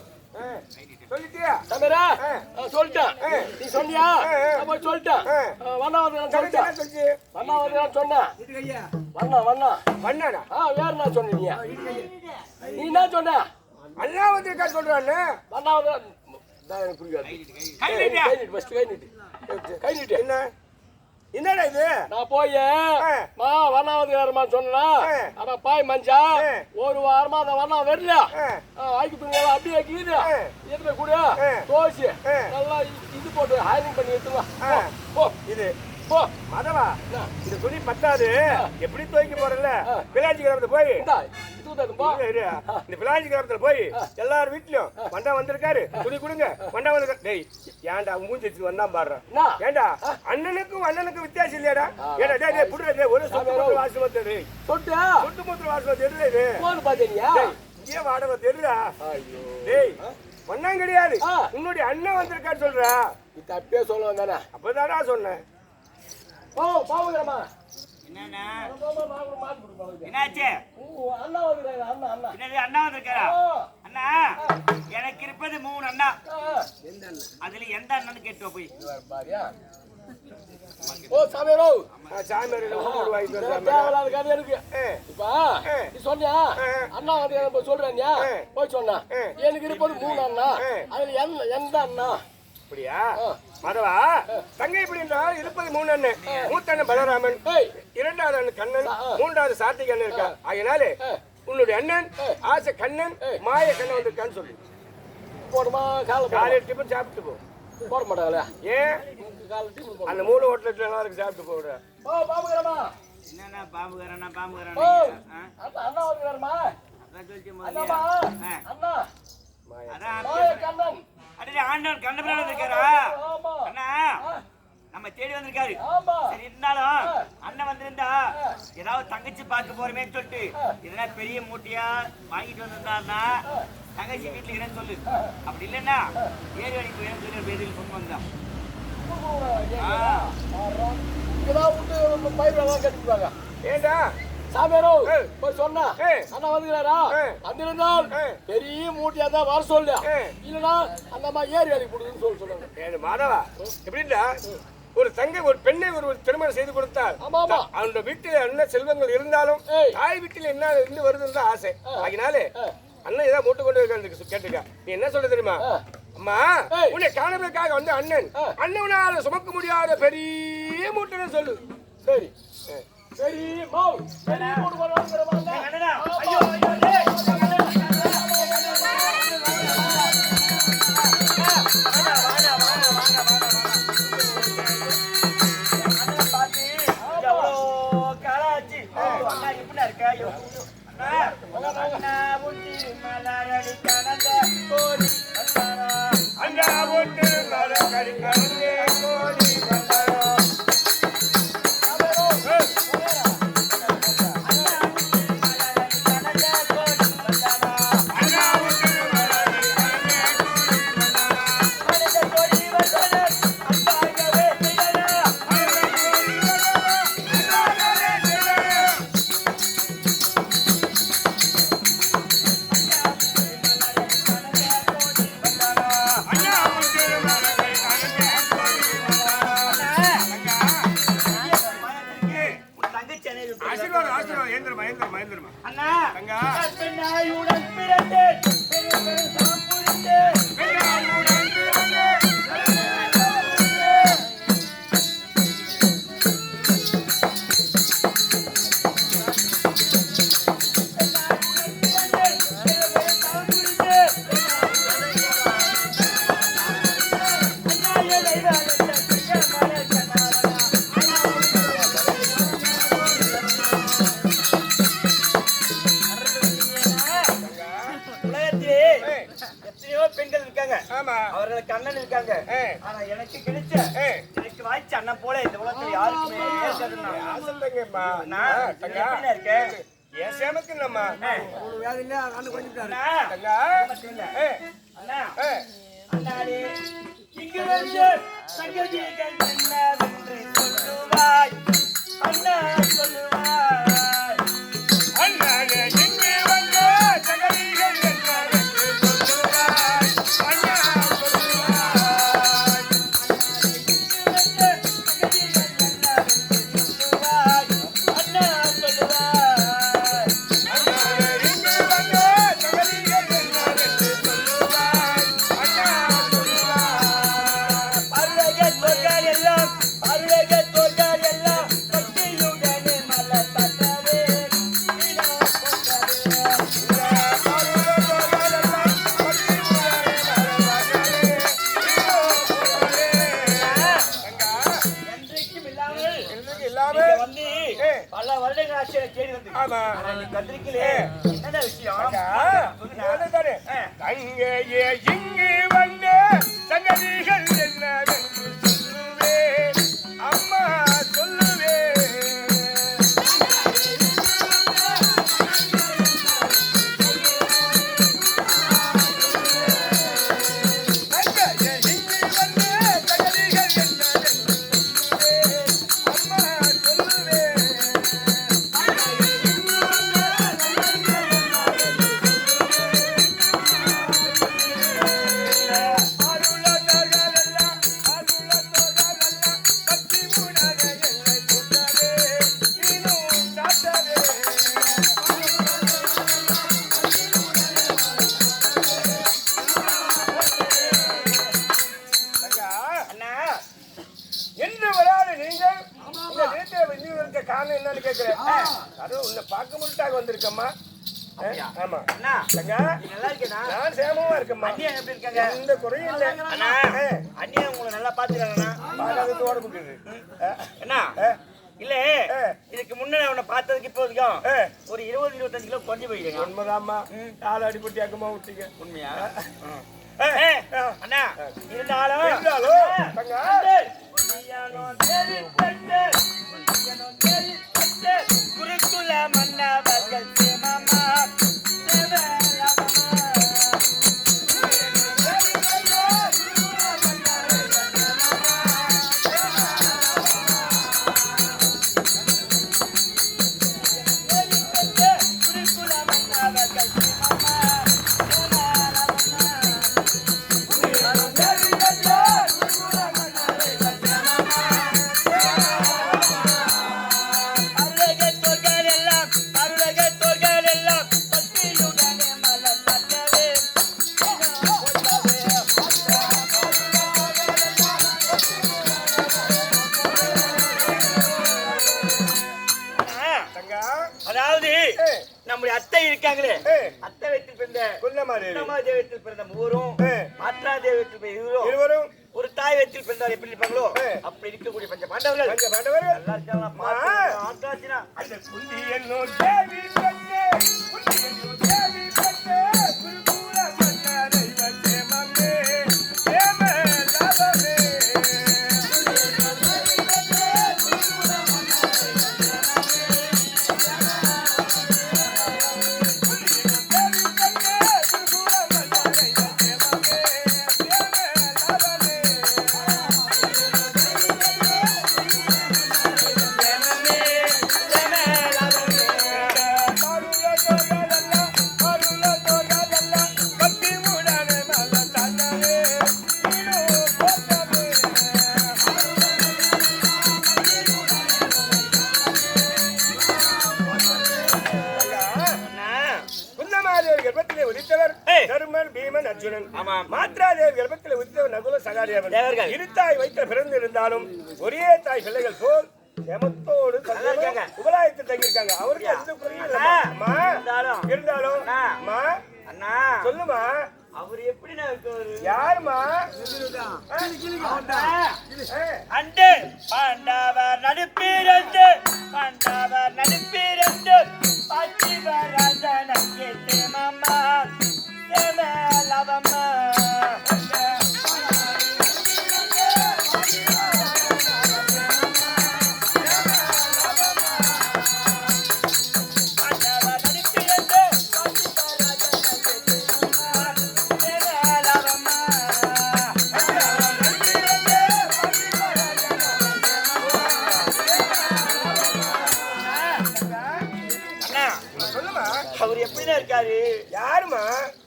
சொல்லிட்டியா சமீரா சொல்லிட்டேன் நீ சொன்னியா நான் போய் சொல்லிட்டேன் வண்ணா வந்து சொல்லிட்டேன் வண்ணா வந்து சொன்னேன் வண்ணா பண்ணாடா வேற என்ன சொன்னீங்க நீ என்ன சொன்ன அண்ணா வந்து சொல்றான்னு வண்ணா வந்து எனக்கு புரியாது கை நீட்டு ஃபர்ஸ்ட் கை நீட்டு என்ன என்னடா இது நான் போய் வண்ணாவதுக்காரமா சொன்னா ஆனா பாய் மஞ்சா ஒரு வாரமா அந்த வண்ணா வரல ஆக்கி துணி அப்படியே கீது எடுத்து கூட தோசி நல்லா இது போட்டு ஹைரிங் பண்ணி எடுத்துவா போ இது போ மதவா இந்த துணி பத்தாது எப்படி துவைக்க போறல பிளாஞ்சி கிராமத்துல போய் இந்த பிளாஞ்சி கிராமத்துல போய் எல்லாரும் வீட்லயும் மண்டா வந்திருக்காரு துணி கொடுங்க மண்டா வந்து டேய் ஏன்டா மூஞ்சி வந்தா பாடுறேன் ஏன்டா அண்ணனுக்கும் வித்தியாசம் இல்லையாடா ஏடா டேய் புடுறே ஒரு சொட்டு மூத்திர வாசம் வந்தது சொட்டு மூத்திர வாசம் தெரியல இது போன் பாத்தீங்க ஏன் வாடகை தெரியலா டேய் பண்ணாங்க கிடையாது உன்னுடைய அண்ணன் வந்திருக்காரு சொல்றா இது அப்படியே சொல்லுவாங்க தானே அப்பதானா சொன்னேன் பாவுகிறமா என்னண்ணா என்னாச்சு அண்ணா வந்துருக்காரு அண்ணா என்னது அண்ணா வந்திருக்காரா அண்ணா எனக்கு இருப்பது 3 அண்ணா அதுல எந்த அண்ணன்னு கேட்டு போய் ஓ சமீரவ் சாமியார் தேவையில்லாத கதை இருக்கு இப்ப நீ சொன்னியா அண்ணா வந்து சொல்றேன் போய் சொன்னா எனக்கு இருப்பது 3 அண்ணா அதுல எந்த அண்ணா அப்படியா மதவா தங்கை இப்படி என்றால் இருப்பது 3 அண்ணன் மூத்த அண்ணன் பலராமன் இரண்டாவது அண்ணன் கண்ணன் மூன்றாவது சாத்திக அண்ணன் இருக்கா அதனாலே உன்னுடைய அண்ணன் ஆசை கண்ணன் மாய கண்ணன் வந்திருக்கான்னு சொல்லி போடுமா காலை டிஃபன் சாப்பிட்டு போ போட மாட்டாங்களா ஏன் அந்த 3 ஹோட்டல் நல்லா இருக்கு சாப்பிட்டு போடுற பாபுகிறமா என்னண்ணா பாம்புகாரண்ணா அண்ணா வந்துருமா அதான் சொல்லிச்சு அண்ணா அதான் கண்ணன் அடே ஆண்டவன் கண்ணபிரான் வந்திருக்காரா அண்ணா நம்ம தேடி வந்திருக்காரு சரி இருந்தாலும் அண்ணன் வந்திருந்தா ஏதாவது தங்கச்சி பார்க்க போறமேன்னு சொல்லிட்டு இதனா பெரிய மூட்டையா வாங்கிட்டு வந்திருந்தாருன்னா தங்கச்சி வீட்டுல இடம் சொல்லு அப்படி இல்லைன்னா ஏறி வழி போய் சொல்லி பேரில் கொண்டு வந்தான் கட்டிப்பாங்க ஏண்டா சாமியாரோ போய் சொன்னா அண்ணா வந்துக்கிறாரா வந்திருந்தால் பெரிய மூட்டையா தான் வர சொல்ல இல்லனா அந்த அம்மா ஏறி வேலைக்கு கொடுக்குன்னு சொல்லுங்க மாதவா எப்படின்னா ஒரு தங்கை ஒரு பெண்ணை ஒரு திருமணம் செய்து கொடுத்தால் அந்த வீட்டில் என்ன செல்வங்கள் இருந்தாலும் தாய் வீட்டில் என்ன இருந்து வருதுன்னு தான் ஆசை அதனாலே அண்ணன் ஏதாவது மூட்டை கொண்டு இருக்கான்னு கேட்டுக்க நீ என்ன சொல்ற தெரியுமா அம்மா உன்னை காணவதற்காக வந்து அண்ணனால சுமக்க முடியாத பெரிய மூட்டை சொல்லு சரி சரி மாவு சரி மூடு போடுவாங்க ஐயோ அண்ணா பெண்ணாயுடன் பிறந்தேன் அண்ணன் இருக்காங்க ஆனா எனக்கு கிடைச்ச எனக்கு வாய்ச்ச அண்ணன் போல இந்த உலகத்துல யாருக்குமே சொல்லுங்கம்மா இருக்கேன் என் சேமக்கு இல்லம்மா அண்ணா அண்ணாடி இங்கு வந்து சங்கதிகள் என்னவென்று சொல்லுவாய் அண்ணா சொல்லுவாய் அண்ணாடே இங்கு வந்து சகதிகள் என்னவென்று சொல்லுவாய் அண்ணா சொல்லுவாய் அண்ணா சொல்லுவாய் அண்ணாடே இங்கு வந்து சகதிகள் என்னவென்று சொல்லுவாய் அண்ணா சொல்லுவாய் அருளக தோற்கார் எல்லாம் அருளக தோற்கார் எல்லாம் பக்தியுடனே மலர் தட்டவே என்றைக்கும் இல்லாமல் இல்லாம இங்க வந்து பல வருடங்கள் ஆட்சியை தேடி வந்து ஆமா கத்திரிக்கலே என்ன விஷயம் தங்கையே இங்கு வந்த சங்கதிகள் என்னவென்று சொல்லுவே அம்மா சொல்லுவே தங்கையே இங்கு வந்த சங்கதிகள் என்னவென்று சொல்லுவே அம்மா சொல்லுவே அண்ணா என்று வராது நீங்கள் இந்த நிலத்தில் வந்து இருக்க காரணம் என்னன்னு கேட்கிறேன் அதுவும் உன்னை பார்க்க முட்டாக வந்திருக்கம்மா ஆமா அண்ணா தங்கா நீ நல்லா இருக்கேனா நான் சேமமா இருக்கம்மா அண்ணியா எப்படி இருக்காங்க எந்த குறையும் இல்லை அண்ணா அண்ணியா உங்களை நல்லா பாத்துக்கிறாங்கண்ணா பார்க்காதது ஓட முடியுது அண்ணா இல்ல இதுக்கு முன்னாடி அவனை பார்த்ததுக்கு இப்போதைக்கும் ஒரு 20-25 கிலோ குறைஞ்சு போயிடுங்க உண்மைதாம்மா கால அடிப்பட்டி அக்கமா விட்டீங்க உண்மையா அண்ணா இருந்தாலும் தங்கா குருகுல மன்னவர்கள் சேமமா குருகுல மன்னவர்கள் அருளக தோற்கார் எல்லாம் அருளக தோற்கார் எல்லாம் பக்தியுடனே மலர் தட்டவே தங்கா அதாவது நம்முடைய அத்தை இருக்காங்களே அத்தை வீட்டில் பிறந்த குள்ளமாரி குள்ளமா தேவத்தில் பிறந்த மூவரும் மாற்றா தேவத்தில் பிறந்த இருவரும் இருவரும் ஒரு தாய் வீட்டில் பிறந்தவர் எப்படி இருப்பாங்களோ அப்படி இருக்கக்கூடிய பஞ்ச பாண்டவர்கள் பஞ்ச பாண்டவர்கள் நல்லா இருக்காங்களா ஆட்டாச்சினா அந்த குந்தி என்னும் தேவி பெற்றே குந்தி என்னும் தேவி பெற்றே குருகுல மன்னரை வந்தே மம்மே சேம லாபமே அர்ஜுனன் மாத்ராதேவி கர்ப்பத்தில் உதித்தவர் நகுல சகாதேவன் இருத்தாய் வயிற்றில் பிறந்திருந்தாலும் ஒரே தாய் பிள்ளைகள் போல் எமத்தோடு உபலாயத்தில் தங்கியிருக்காங்க. அவருக்கு எந்த குறையும் இருந்தாலும் அண்ணா சொல்லுமா அவர் எப்படி யாருமா அண்டு பாண்டவர் நடுப்பிரண்டு பாண்டவர் நடுப்பிரண்டு பச்சிவராஜனங்கே தேமம்மா தேமலவம்மா எங்கதான் இருக்காரு? யாருமா?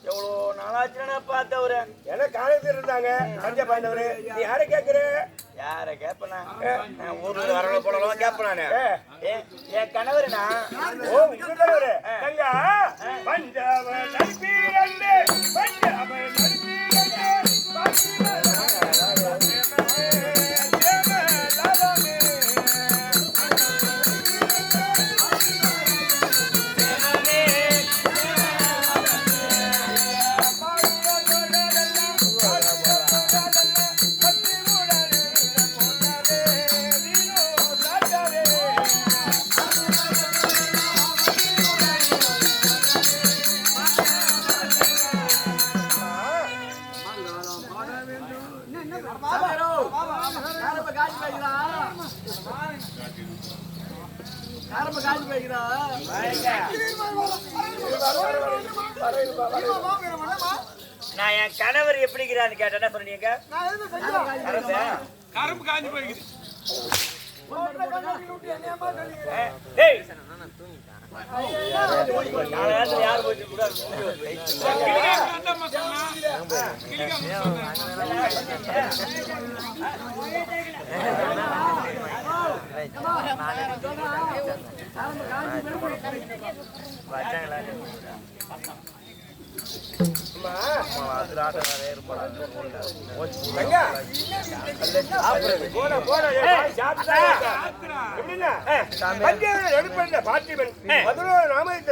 எவ்வளோ நாளாச்சுன்னு நான் பார்த்தவரு. எனக்கு காலேஜ் இருந்தாங்க பஞ்ச பாண்டவரு. நீ யாரை கேட்குற? யார கேப்பனா? ஊர்ல வரல போடலாம் கேப்பனானே. என் கணவருனா. ஓ உங்க கணவரு. தங்கா பஞ்சாப நடிப்பீரண்டே பஞ்சாப நடிப்பீரண்டே நான் என் கணவர் எப்படிங்கிறான்னு கேட்டேன். என்ன சொன்னீங்க? கரும்பு காஞ்சி போய்க்குது. யாரு போயிட்டு கூட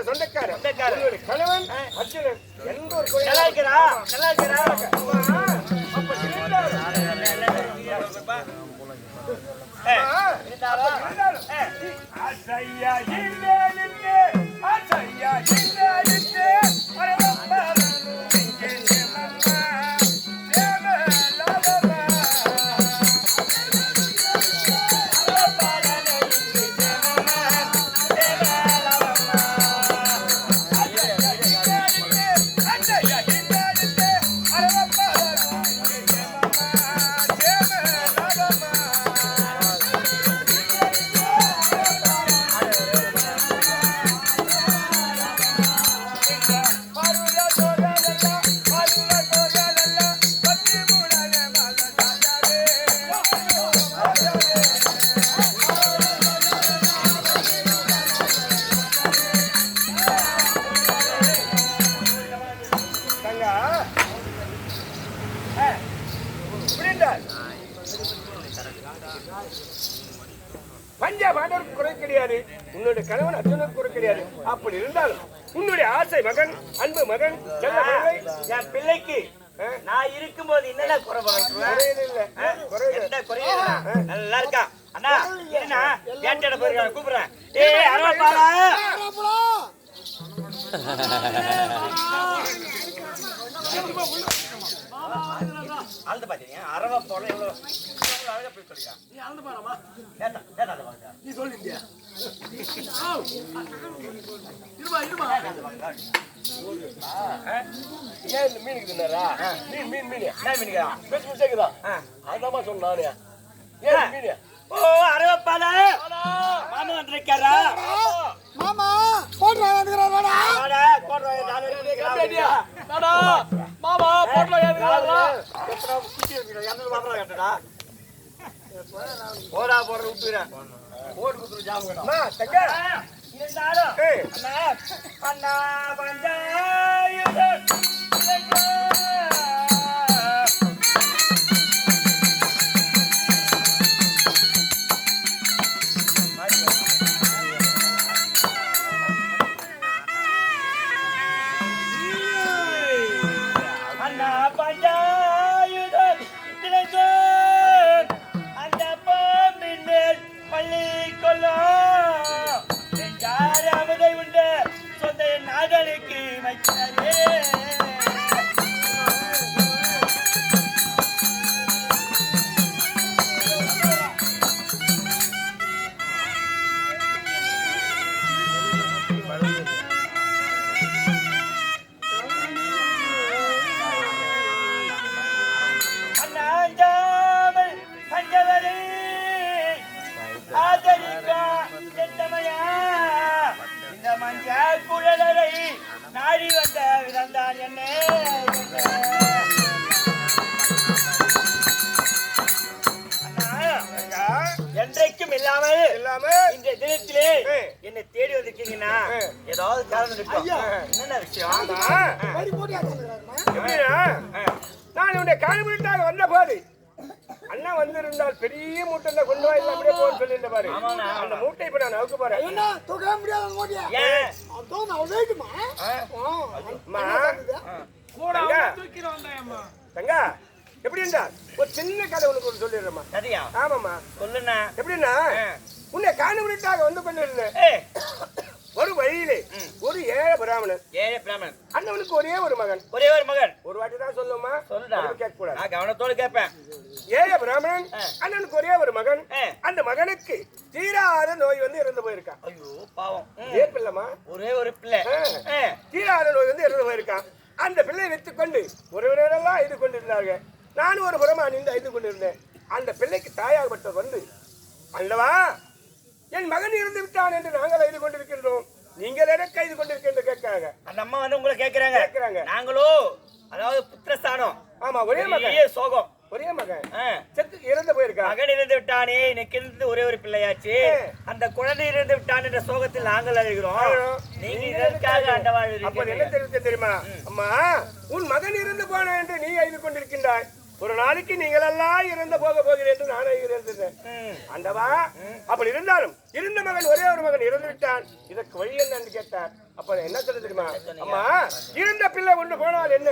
சொந்தக்காரன் கணவன் அர்ஜுனன் எந்த ஒரு நல்லா இருக்கிறா? நல்லா இருக்கிறா? பஞ்சாபாண்டவருக்கு குறை கிடையாது, உன்னுடைய கணவன் அர்ஜுனுக்கு குறை கிடையாது. அப்படி இருந்தாலும் உன்னுடைய ஆசை மகன், அன்பு மகன், செல்ல மகன், என் பிள்ளைக்கு நான் இருக்கும்போது என்னென்ன குறை நல்லா இருக்கா? அண்ணா என்ன வேட்டையிட போயிருக்காங்க, கூப்பிடுறேன். ஏய் அரவப்பாலா, ஆழ்ந்து பாத்தீங்க அரவ போல எவ்வளவு அழகா போய் சொல்லியா? நீ ஆழ்ந்து பாருமா, நீ சொல்லிந்தியா? ஏன் இந்த மீனுக்கு தின்னாரா? மீன் மீன் மீன் என்ன மீனுக்கா? பேச்சு மிஸ்டேக்குதான். அதான் சொன்னானே. ஏன் மீன்? ஓ அரவப்பாலா, மாமா வந்திருக்காரா? மாமா போட்றா வந்துறாரா? வாடா போடுறா, நான் கேட்டியா? டாடா மாமா போட்ல ஏத்துறாரா? எத்தனை குட்டி இருக்கு? எந்த மாமா கேட்டடா? போடா போற விட்டுறேன். ஓடு குத்துரு ஜாமுடா. அம்மா தங்க இருந்தாலும் அண்ணா அண்ணா பஞ்சாயுத அண்ணா பஞ்சாயுத அந்த பாம்பின் மேல் பள்ளி கொள்ளும் நெஞ்சாராவதை உண்டு சொந்த நாதனுக்கு வைக்கிறே. செய்வார் என்ன என்றைக்கும் இல்லாமல் இந்த தினத்திலே என்னை தேடி வந்திருக்கீங்கன்னா ஏதாவது காரணம் இருக்கும். என்னென்ன விஷயம்? நான் உன்னை காணொலியாக வந்த போது அண்ணா வந்திருந்தால் பெரிய மூட்டை கொண்டு வா அப்படியே போன்னு சொல்லியிருந்த பாரு. அந்த மூட்டை இப்ப நான் நவுக்க போறேன். தங்கா எப்படி இருந்தா ஒரு சின்ன கதை உனக்கு சொல்லிடுறேம்மா. சரியா? ஆமாம்மா சொல்லுண்ணா. எப்படின்னா உன்னை காணொலியாக வந்து கொண்டிருந்தேன். ஒரு வழியிலே ஒரு ஏழை பிராமணன் அண்ணவனுக்கு ஒரே ஒரு மகன். ஒரு வாட்டி தான் சொல்லுமா? கேட்க கூடாது. நான் கவனத்தோடு கேட்பேன். ஏழை பிராமணன் அண்ணனுக்கு ஒரே ஒரு மகன். அந்த மகனுக்கு தீராத நோய் வந்து இறந்து போயிருக்கான். ஐயோ பாவம். ஏ பிள்ளைமா? ஒரே ஒரு பிள்ளை தீராத நோய் வந்து இறந்து போயிருக்கான். அந்த பிள்ளையை வைத்துக் கொண்டு ஒருவரெல்லாம் இது கொண்டிருந்தார்கள். நானும் ஒரு புறமா நின்று இது கொண்டிருந்தேன். அந்த பிள்ளைக்கு தாயாகப்பட்டவர் வந்து அல்லவா என் மகன் இருந்து விட்டான் என்று நாங்கள் எழுதி கொண்டிருக்கின்றோம், நீங்கள் எதை கைது கொண்டிருக்கின்ற கேட்கிறாங்க. அந்த அம்மா வந்து உங்களை கேட்கிறாங்க. நாங்களோ அதாவது புத்திரஸ்தானம். ஆமா ஒரே மகன் சோகம். ஒரே மகன் செத்து இறந்து போயிருக்கான். மகன் இறந்து விட்டானே, எனக்கு இருந்து ஒரே ஒரு பிள்ளையாச்சு, அந்த குழந்தை இறந்து விட்டான் என்ற சோகத்தில் நாங்கள் அழுகிறோம். நீங்க இதற்காக அப்ப என்ன தெரியுமா? அம்மா உன் மகன் இறந்து போன என்று நீ எழுதி கொண்டிருக்கின்றாய். ஒரு நாளைக்கு நீங்கள் எல்லாம் இறந்து போக போகிறேன் என்று நான் இருந்தேன். அந்தவா அப்படி இருந்தாலும் இருந்த மகன் ஒரே ஒரு மகன் இறந்து விட்டான், இதற்கு வழி என்னன்னு கேட்டார். அப்ப என்ன சொல்ல தெரியுமா? அம்மா இருந்த பிள்ளை ஒன்று போனால் என்ன,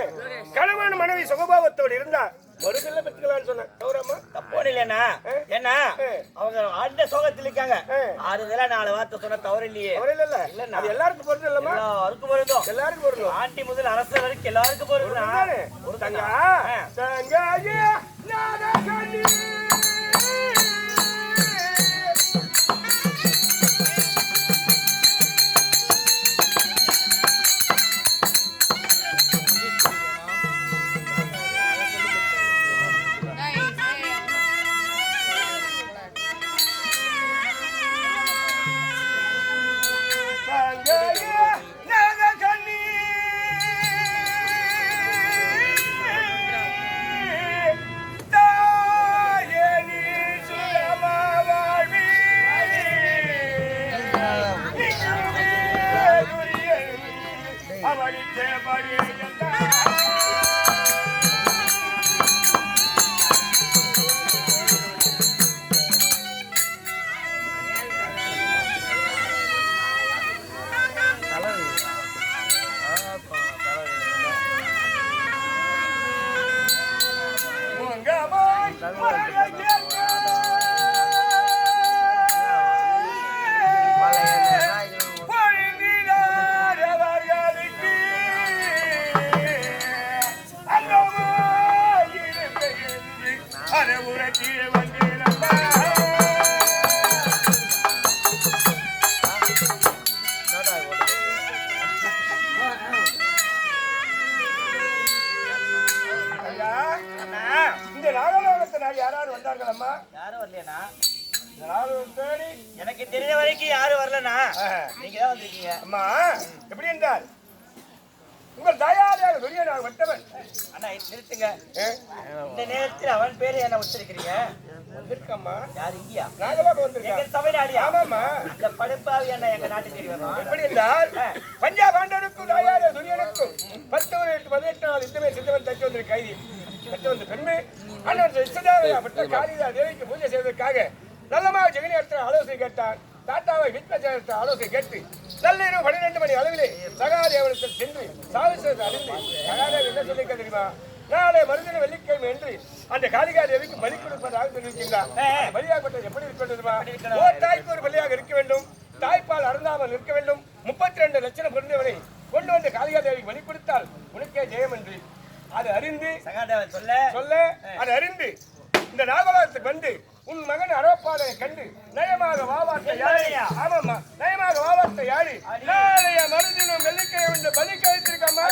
கணவன் மனைவி சுகபாவத்தோடு இருந்தா ஒரு பிள்ளை பெற்றுக்கலான்னு சொன்னேன். கௌரம்மா தப்போடு இல்லைன்னா என்ன அவங்க ஆண்ட சோகத்தில் இருக்காங்க. ஆறுதலா 4 வார்த்தை சொன்ன தவறு இல்லையே. இல்ல அது எல்லாருக்கும் பொருந்தும் இல்லம்மா? எல்லாருக்கும் பொருந்தும். எல்லாருக்கும் பொருந்தும். ஆண்டி முதல் அரசர் வரைக்கும் எல்லாருக்கும் பொருந்தும். ஒரு தங்கா தங்காயே நாதகனி எனக்கு தெரிஞ்ச வரைக்கும் யாரும் வரலனா நீங்க தான் வந்திருக்கீங்க. அம்மா எப்படி என்றால் உங்கள் தயாரியாக துரியனாக வட்டவன். அண்ணா நிறுத்துங்க. இந்த நேரத்தில் அவன் பேரு என்ன வச்சிருக்கீங்க? வந்திருக்கம்மா. யார் இந்தியா? நாகலாக வந்திருக்கேன். எங்க சபைநாடியா? ஆமாம்மா. இந்த படைப்பாவி அண்ணா எங்க நாட்டுக்கு தெரிய வரும். எப்படி என்றால் பஞ்சாப் ஆண்டவனுக்கும் தயாரியாக துரியனுக்கும் 18 நாள் யுத்தமே சித்தவன் தச்சு வந்திருக்க கைதி தச்சு வந்த பெண்மை அண்ணன் இஷ்டதேவையாப்பட்ட காளிதா தேவிக்கு பூஜை செய்வதற்காக நல்லமாக ஜெகனி இடத்துல ஆலோசனை கேட்டான். தாத்தாவை வித்மஜனத்தை ஆலோசனை கேட்டு நள்ளிரவு 12 மணி அளவிலே சகாதேவனத்தில் சென்று சாவிசத்தை அறிந்து சகாதேவன் என்ன சொல்லிக்க தெரியுமா? நாளை மறுதின வெள்ளிக்கிழமை என்று அந்த காளிகா தேவிக்கு பலி கொடுப்பதாக சொல்லியிருக்கின்றார். பலியாகப்பட்டது எப்படி இருக்க வேண்டுமா? ஓர் தாய்க்கு ஒரு பலியாக இருக்க வேண்டும், தாய்ப்பால் அருந்தாமல் இருக்க வேண்டும். 32 லட்சம் பொருந்தவனை கொண்டு வந்து காளிகா தேவிக்கு பலி கொடுத்தால் உனக்கே ஜெயம் என்று அது அறிந்து சகாதேவன் சொல்ல அது அறிந்து இந்த நாகலாத்துக்கு வந்து உன் மகன் அரோப்பாதை கண்டு நயமாக வாவார்த்தை யாரு? ஆமாம்மா நயமாக வாவார்த்தை யாரு? நாளைய மறுதினம் வெள்ளிக்கிழமை பலி கழித்திருக்காமா?